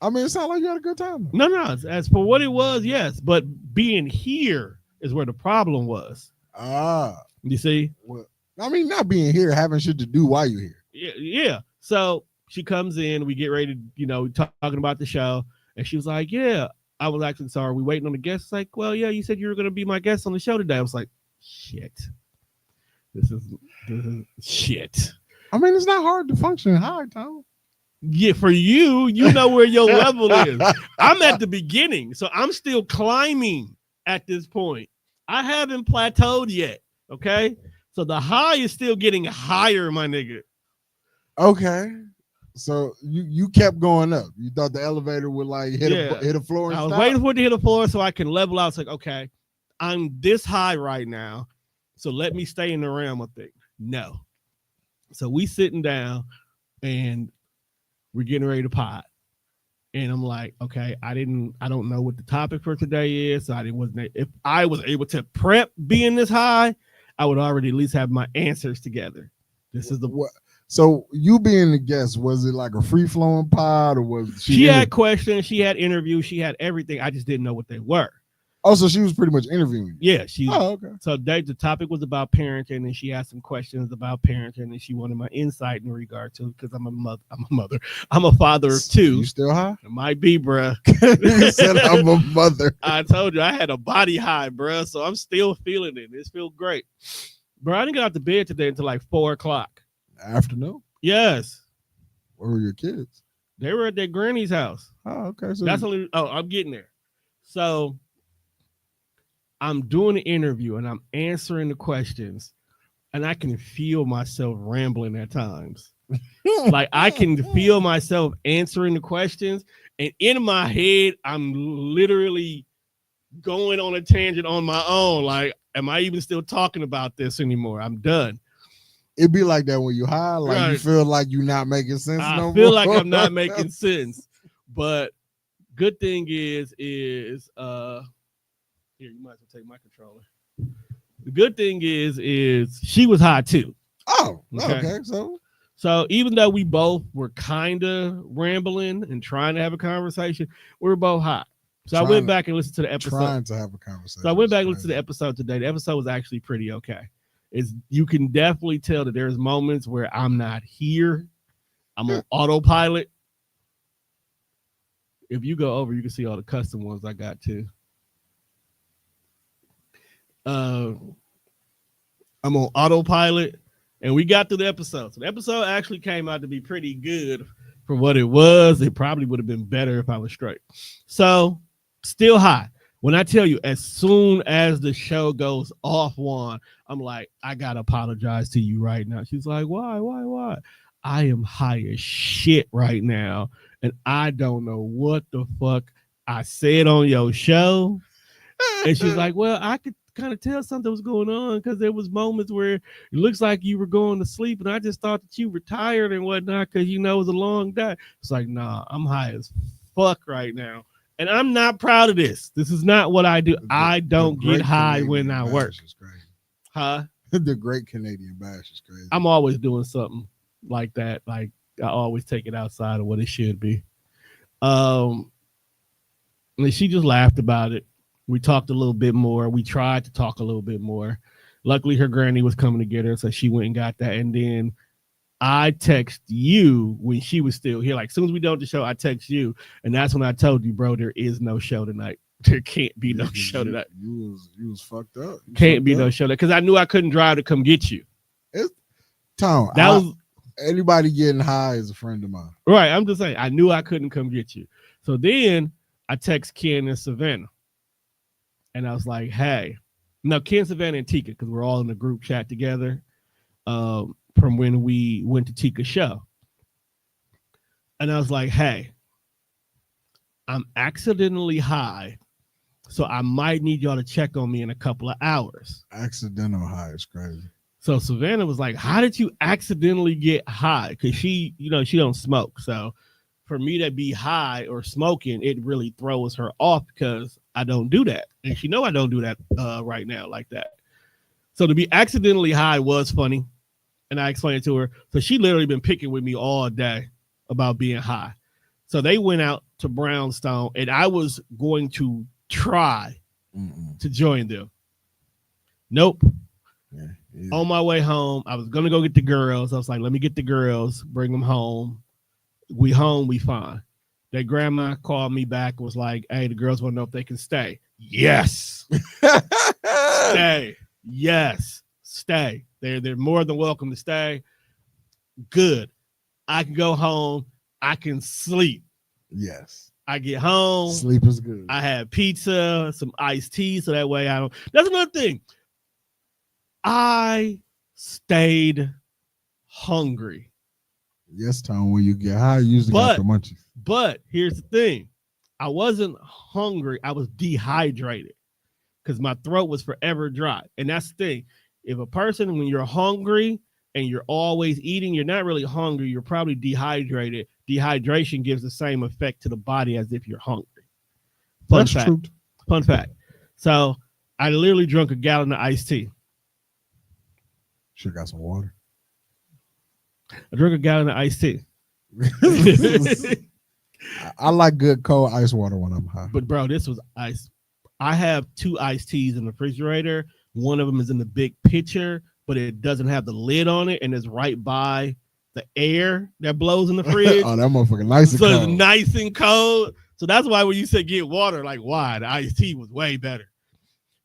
[SPEAKER 1] I mean, it sounded like you had a good time.
[SPEAKER 2] No. As for what it was, yes. But being here is where the problem was. You see?
[SPEAKER 1] Well, I mean, not being here, having shit to do while you're here.
[SPEAKER 2] Yeah. So she comes in, we get ready to, talking about the show. And she was like, yeah. I was actually sorry. Are we waiting on the guest? Like, well, yeah, you said you were going to be my guest on the show today. I was like, shit. This is shit.
[SPEAKER 1] I mean, it's not hard to function high, Tom.
[SPEAKER 2] Yeah, for you, you know where your level is. I'm at the beginning, so I'm still climbing at this point. I haven't plateaued yet. Okay, so the high is still getting higher, my nigga.
[SPEAKER 1] Okay. So you kept going up. You thought the elevator would like hit
[SPEAKER 2] Yeah,
[SPEAKER 1] a floor and
[SPEAKER 2] I was
[SPEAKER 1] stop?
[SPEAKER 2] waiting for it to hit the floor so I can level out. It's like, okay, I'm this high right now, so let me stay in the realm of things. No, so we sitting down and we're getting ready to pot. And I'm like, okay, I don't know what the topic for today is. So if I was able to prep being this high, I would already at least have my answers together. This is the
[SPEAKER 1] What? So you being the guest, was it like a free flowing pod, or was
[SPEAKER 2] she had questions, she had interviews, she had everything. I just didn't know what they were.
[SPEAKER 1] Oh, so she was pretty much interviewing you.
[SPEAKER 2] Yeah,
[SPEAKER 1] okay.
[SPEAKER 2] So the topic was about parenting, and she asked some questions about parenting, and she wanted my insight in regard to because I'm a father of two.
[SPEAKER 1] You still high?
[SPEAKER 2] It might be, bruh.
[SPEAKER 1] You said I'm a mother.
[SPEAKER 2] I told you I had a body high, bruh, so I'm still feeling it. It feels great, bro. I didn't get out to bed today until like 4:00.
[SPEAKER 1] Afternoon?
[SPEAKER 2] Yes.
[SPEAKER 1] Where were your kids?
[SPEAKER 2] They were at their granny's house.
[SPEAKER 1] Oh, okay. So
[SPEAKER 2] that's only. Oh, I'm getting there. So I'm doing the interview and I'm answering the questions, and I can feel myself rambling at times. Like I can feel myself answering the questions, and in my head, I'm literally going on a tangent on my own. Like, am I even still talking about this anymore? I'm done.
[SPEAKER 1] It'd be like that when you high, like right. You feel like you're not making sense.
[SPEAKER 2] I feel like I'm not making sense. But good thing is here, you might as well take my controller. The good thing is she was high too.
[SPEAKER 1] Oh, okay.
[SPEAKER 2] So even though we both were kind of rambling and trying to have a conversation, we were both high. So I went back and listened to the episode.
[SPEAKER 1] Trying to have a conversation.
[SPEAKER 2] So I went back and listened to the episode today. The episode was actually pretty okay. You can definitely tell that there's moments where I'm not here. I'm on autopilot. If you go over, you can see all the custom ones I got too. I'm on autopilot, and we got through the episode. So the episode actually came out to be pretty good for what it was. It probably would have been better if I was straight. So still high. When I tell you, as soon as the show goes off, Wonne, I'm like, I gotta apologize to you right now. She's like, why? I am high as shit right now, and I don't know what the fuck I said on your show. And she's like, well, I could kind of tell something was going on because there was moments where it looks like you were going to sleep, and I just thought that you were tired and whatnot because it was a long day. It's like, nah, I'm high as fuck right now. And I'm not proud of this. This is not what I do. I don't get high Canadian when I work. Huh?
[SPEAKER 1] The Great Canadian Bash is crazy.
[SPEAKER 2] I'm always doing something like that. Like I always take it outside of what it should be. And she just laughed about it. We talked a little bit more. We tried to talk a little bit more. Luckily, her granny was coming to get her, so she went and got that. And then I text you when she was still here. Like, as soon as we done the show, I text you. And that's when I told you, bro, there is no show tonight. There can't be no show tonight.
[SPEAKER 1] You was fucked up.
[SPEAKER 2] Can't be no show because I knew I couldn't drive to come get you.
[SPEAKER 1] Tom, anybody getting high is a friend of mine.
[SPEAKER 2] Right. I'm just saying, I knew I couldn't come get you. So then I text Ken and Savannah. And I was like, hey. No, Ken, Savannah, and Tika, because we're all in the group chat together. From when we went to Tika's show. And I was like, hey, I'm accidentally high, so I might need y'all to check on me in a couple of hours.
[SPEAKER 1] Accidental high is crazy.
[SPEAKER 2] So Savannah was like, how did you accidentally get high? Because she don't smoke. So for me to be high or smoking, it really throws her off because I don't do that. And she know I don't do that right now like that. So to be accidentally high was funny. And I explained it to her. So she literally been picking with me all day about being high. So they went out to Brownstone, and I was going to try to join them. Nope. Yeah. On my way home, I was going to go get the girls. I was like, let me get the girls, bring them home. We home, we fine. Their grandma called me back, was like, hey, the girls want to know if they can stay. Yes. Stay. Yes. Stay. They're more than welcome to stay. Good. I can go home. I can sleep.
[SPEAKER 1] Yes.
[SPEAKER 2] I get home.
[SPEAKER 1] Sleep is good.
[SPEAKER 2] I had pizza, some iced tea, so that way I don't. That's another thing. I stayed hungry.
[SPEAKER 1] Yes, Tom, when you get high, you usually got the munchies.
[SPEAKER 2] But here's the thing. I wasn't hungry. I was dehydrated because my throat was forever dry. And that's the thing. If a person, when you're hungry and you're always eating, you're not really hungry. You're probably dehydrated. Dehydration gives the same effect to the body as if you're hungry. Fun fact. True. Fun fact. So I literally drank a gallon of iced tea.
[SPEAKER 1] Should have got some water.
[SPEAKER 2] I drank a gallon of iced tea.
[SPEAKER 1] I like good cold ice water when I'm high.
[SPEAKER 2] But bro, this was ice. I have 2 iced teas in the refrigerator. One of them is in the big pitcher, but it doesn't have the lid on it, and it's right by the air that blows in the fridge.
[SPEAKER 1] Oh, that motherfucker nice and cold. So
[SPEAKER 2] it's nice and cold. So that's why when you said get water, like why? The iced tea was way better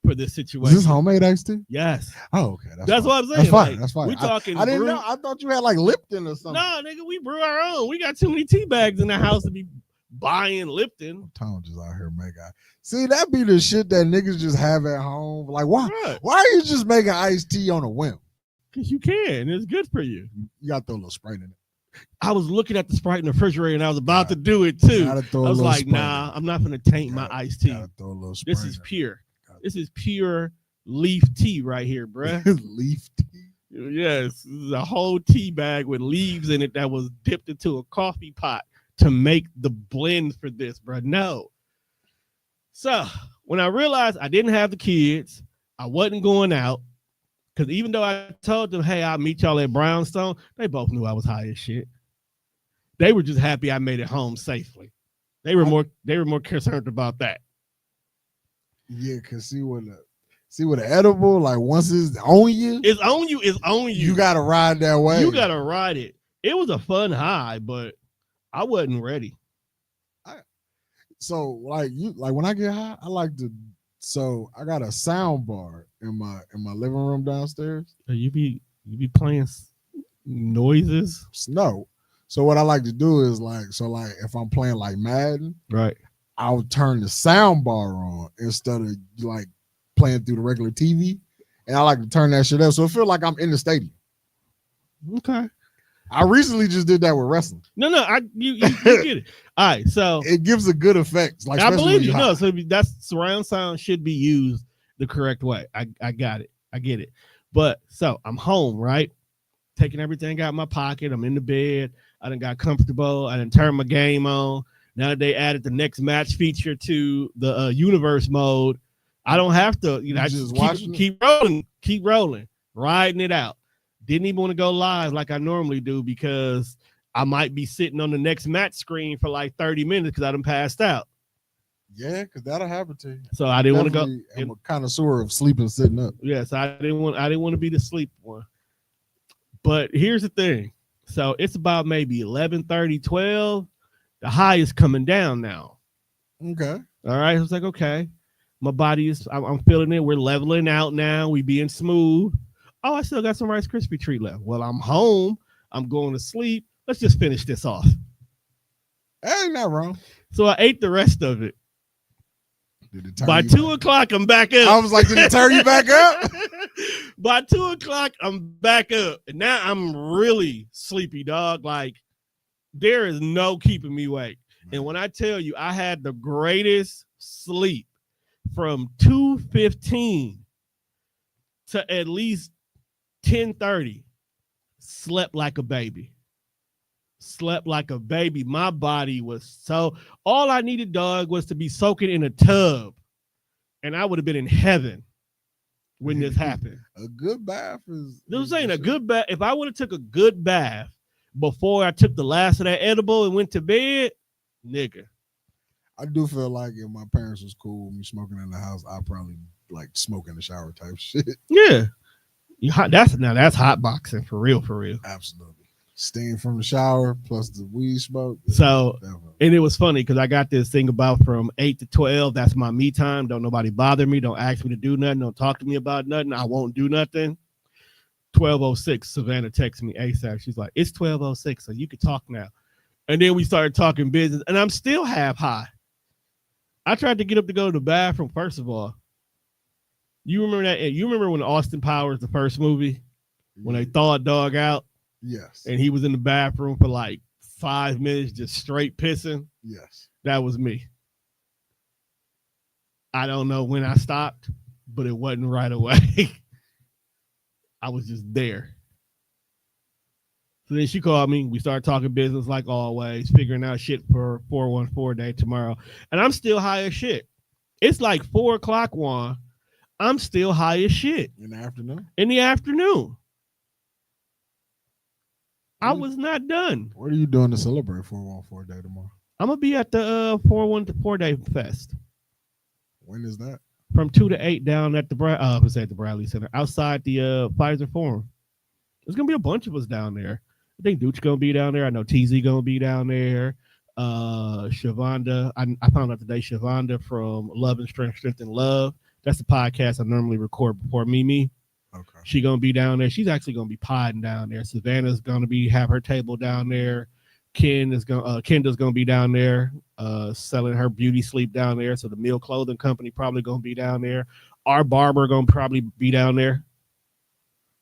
[SPEAKER 2] for this situation.
[SPEAKER 1] Is this homemade iced tea?
[SPEAKER 2] Yes.
[SPEAKER 1] Oh, okay.
[SPEAKER 2] That's what I'm saying.
[SPEAKER 1] That's fine.
[SPEAKER 2] Like,
[SPEAKER 1] that's fine.
[SPEAKER 2] We talking.
[SPEAKER 1] I didn't know. I thought you had like Lipton or something.
[SPEAKER 2] No, nigga, we brew our own. We got too many tea bags in the house to be buying Lipton.
[SPEAKER 1] Tom just out here making. See, that be the shit that niggas just have at home. Like, why?
[SPEAKER 2] Right.
[SPEAKER 1] Why are you just making iced tea on a whim?
[SPEAKER 2] Because you can. It's good for you.
[SPEAKER 1] You got to throw a little Sprite in it.
[SPEAKER 2] I was looking at the Sprite in the refrigerator and I was about to do it too. I was like, nah, I'm not going to taint my iced tea. This is pure. This is pure leaf tea right here, bruh.
[SPEAKER 1] Leaf tea?
[SPEAKER 2] Yes. This is a whole tea bag with leaves in it that was dipped into a coffee pot to make the blend for this, bruh. No. So when I realized I didn't have the kids, I wasn't going out. Because even though I told them, hey, I'll meet y'all at Brownstone, they both knew I was high as shit. They were just happy I made it home safely. They were more concerned about that.
[SPEAKER 1] Yeah, because see what the edible, like once it's on you.
[SPEAKER 2] It's on you, it's on you.
[SPEAKER 1] You gotta ride that way.
[SPEAKER 2] You gotta ride it. It was a fun high, but I wasn't ready.
[SPEAKER 1] So when I get high, I like to. So I got a sound bar in my living room downstairs.
[SPEAKER 2] You be playing noises?
[SPEAKER 1] No. So what I like to do is if I'm playing like Madden,
[SPEAKER 2] right,
[SPEAKER 1] I'll turn the sound bar on instead of like playing through the regular TV, and I like to turn that shit up so it feels like I'm in the stadium.
[SPEAKER 2] Okay.
[SPEAKER 1] I recently just did that with wrestling.
[SPEAKER 2] No, you get it. All right, so
[SPEAKER 1] it gives a good effect. Like
[SPEAKER 2] I believe you. No, so that's surround sound should be used the correct way. I got it. I get it. But so I'm home, right? Taking everything out of my pocket. I'm in the bed. I done got comfortable. I done turned my game on. Now that they added the next match feature to the universe mode, I don't have to. I just keep rolling, riding it out. Didn't even want to go live like I normally do because I might be sitting on the next match screen for like 30 minutes because I done passed out.
[SPEAKER 1] Yeah, because that'll happen to you.
[SPEAKER 2] So I didn't want to go.
[SPEAKER 1] I'm a connoisseur of sleeping sitting up.
[SPEAKER 2] Yes, I didn't want to be the sleep one. But here's the thing. So it's about maybe 11:30, 12. The high is coming down now.
[SPEAKER 1] Okay.
[SPEAKER 2] All right. I was like, okay. My body is, I'm feeling it. We're leveling out now. We being smooth. Oh, I still got some Rice Krispie treat left. Well, I'm home. I'm going to sleep. Let's just finish this off.
[SPEAKER 1] Ain't that wrong.
[SPEAKER 2] So I ate the rest of it. By 2 o'clock, I'm back up.
[SPEAKER 1] I was like, did it turn you back up?
[SPEAKER 2] By 2 o'clock, I'm back up. And now I'm really sleepy, dog. Like, there is no keeping me awake. And when I tell you, I had the greatest sleep from 2:15 to at least 10:30. Slept like a baby. My body was so, all I needed, dog, was to be soaking in a tub. And I would have been in heaven when this happened.
[SPEAKER 1] A good bath is.
[SPEAKER 2] I'm saying a good bath. If I would have took a good bath before I took the last of that edible and went to bed, nigga.
[SPEAKER 1] I do feel like if my parents was cool with me smoking in the house, I'd probably like smoke in the shower type shit.
[SPEAKER 2] Yeah. That's hot boxing for real.
[SPEAKER 1] Absolutely. Steam from the shower plus the weed smoke.
[SPEAKER 2] So, definitely. And it was funny because I got this thing about from 8 to 12. That's my me time. Don't nobody bother me. Don't ask me to do nothing. Don't talk to me about nothing. I won't do nothing. 12:06, Savannah texts me ASAP. She's like, it's 12:06, so you can talk now. And then we started talking business, and I'm still half high. I tried to get up to go to the bathroom, first of all. You remember that? You remember when Austin Powers, the first movie, when they thaw a dog out?
[SPEAKER 1] Yes.
[SPEAKER 2] And he was in the bathroom for like 5 minutes just straight pissing?
[SPEAKER 1] Yes.
[SPEAKER 2] That was me. I don't know when I stopped, but it wasn't right away. I was just there. So then she called me. We started talking business like always, figuring out shit for 414 day tomorrow. And I'm still high as shit. It's like 4 o'clock, Wonne. I'm still high as shit.
[SPEAKER 1] In the afternoon?
[SPEAKER 2] In the afternoon. I was not done.
[SPEAKER 1] What are you doing to celebrate 414 day tomorrow?
[SPEAKER 2] I'm going to be at the 414 day fest.
[SPEAKER 1] When is that?
[SPEAKER 2] From 2 to 8 down at the Bradley Center, outside the Pfizer Forum. There's going to be a bunch of us down there. I think Duke's going to be down there. I know TZ going to be down there. Shavonda. I found out today Shavonda from Love and Strength and Love. That's the podcast I normally record before Mimi.
[SPEAKER 1] Okay.
[SPEAKER 2] She going to be down there. She's actually going to be podding down there. Savannah's going to have her table down there. Kenda's going to be down there selling her beauty sleep down there. So the Mill Clothing Company probably going to be down there. Our barber going to probably be down there.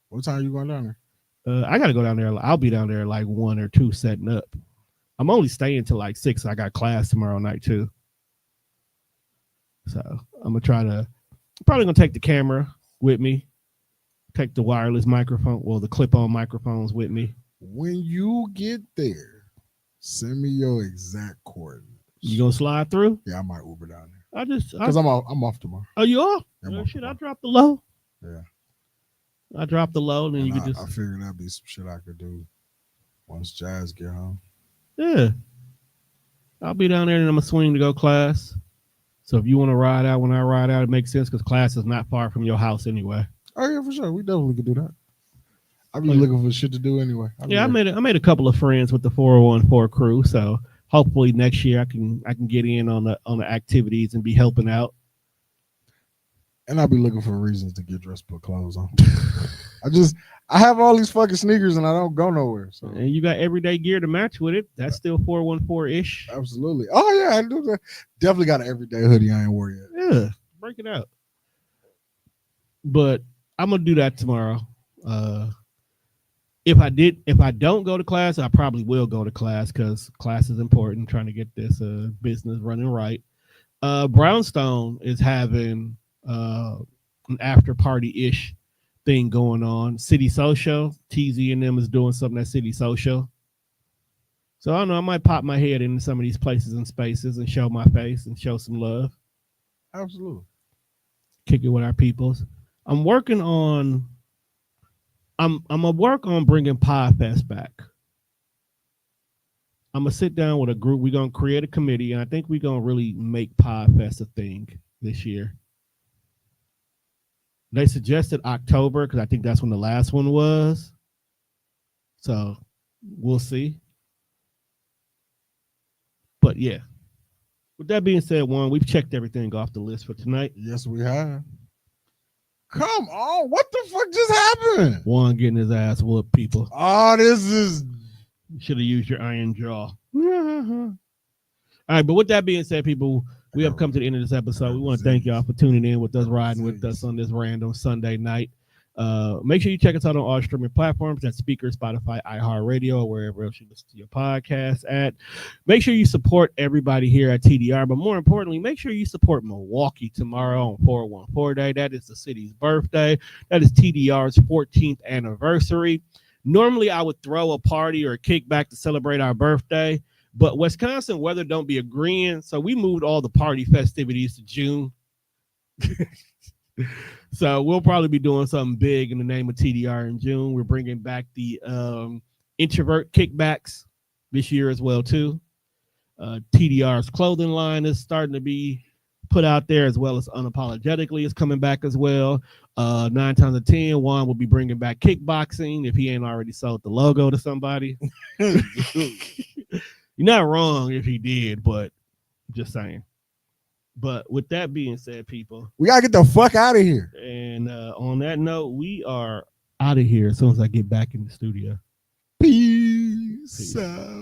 [SPEAKER 1] What time are you going down there?
[SPEAKER 2] I got to go down there. I'll be down there like 1 or 2 setting up. I'm only staying till like 6. I got class tomorrow night too. So I'm probably going to take the camera with me. Take the wireless microphone, the clip-on microphones with me.
[SPEAKER 1] When you get there, send me your exact coordinates.
[SPEAKER 2] You gonna slide through?
[SPEAKER 1] Yeah, I might Uber down there.
[SPEAKER 2] Because
[SPEAKER 1] I'm off tomorrow.
[SPEAKER 2] Oh, you off?
[SPEAKER 1] Yeah,
[SPEAKER 2] Shit, I dropped the low.
[SPEAKER 1] Yeah.
[SPEAKER 2] I dropped the low, then I
[SPEAKER 1] figured that'd be some shit I could do once Jazz get home.
[SPEAKER 2] Yeah. I'll be down there and I'm gonna swing to go class. So if you want to ride out when I ride out, it makes sense because class is not far from your house anyway.
[SPEAKER 1] Oh yeah, for sure. We definitely could do that. I've been looking for shit to do anyway.
[SPEAKER 2] I made a couple of friends with the 414 crew, so hopefully next year I can get in on the activities and be helping out.
[SPEAKER 1] And I'll be looking for reasons to get dressed, put clothes on. I have all these fucking sneakers and I don't go nowhere. So
[SPEAKER 2] and you got everyday gear to match with it. That's still 414-ish.
[SPEAKER 1] Absolutely. Oh yeah, I do that. Definitely got an everyday hoodie I ain't wore yet.
[SPEAKER 2] Yeah, break it out. But I'm gonna do that tomorrow. If I don't go to class, I probably will go to class because class is important. Trying to get this business running right. Brownstone is having an after party ish thing going on. City Social, TZ and them is doing something at City Social. So I don't know. I might pop my head into some of these places and spaces and show my face and show some love.
[SPEAKER 1] Absolutely.
[SPEAKER 2] Kick it with our peoples. I'm gonna work on bringing Pie Fest back. I'm gonna sit down with a group. We're gonna create a committee, and I think we're gonna really make Pie Fest a thing this year. They suggested October because I think that's when the last one was. So we'll see. But yeah. With that being said, Wonne, we've checked everything off the list for tonight.
[SPEAKER 1] Yes, we have. Come on, what the fuck just happened?
[SPEAKER 2] Wonne getting his ass whooped, people.
[SPEAKER 1] Oh, this is...
[SPEAKER 2] You should have used your iron jaw. All right, but with that being said, people, we have come to the end of this episode. We want to thank y'all for tuning in with us, riding with us on this random Sunday night. Make sure you check us out on all streaming platforms. That's Speaker, Spotify, iHeartRadio, or wherever else you listen to your podcast at. Make sure you support everybody here at TDR, but more importantly, make sure you support Milwaukee tomorrow on 414 Day. That is the city's birthday. That is TDR's 14th anniversary. Normally, I would throw a party or a kickback to celebrate our birthday, but Wisconsin weather don't be agreeing, so we moved all the party festivities to June. So we'll probably be doing something big in the name of TDR in June. We're bringing back the introvert kickbacks this year as well, too. TDR's clothing line is starting to be put out there, as well as Unapologetically is coming back as well. 9 times out of 10, Wonne will be bringing back kickboxing if he ain't already sold the logo to somebody. You're not wrong if he did, but just saying. But with that being said, people,
[SPEAKER 1] we gotta get the fuck out of here.
[SPEAKER 2] And on that note, we are out of here as soon as I get back in the studio.
[SPEAKER 1] Peace out.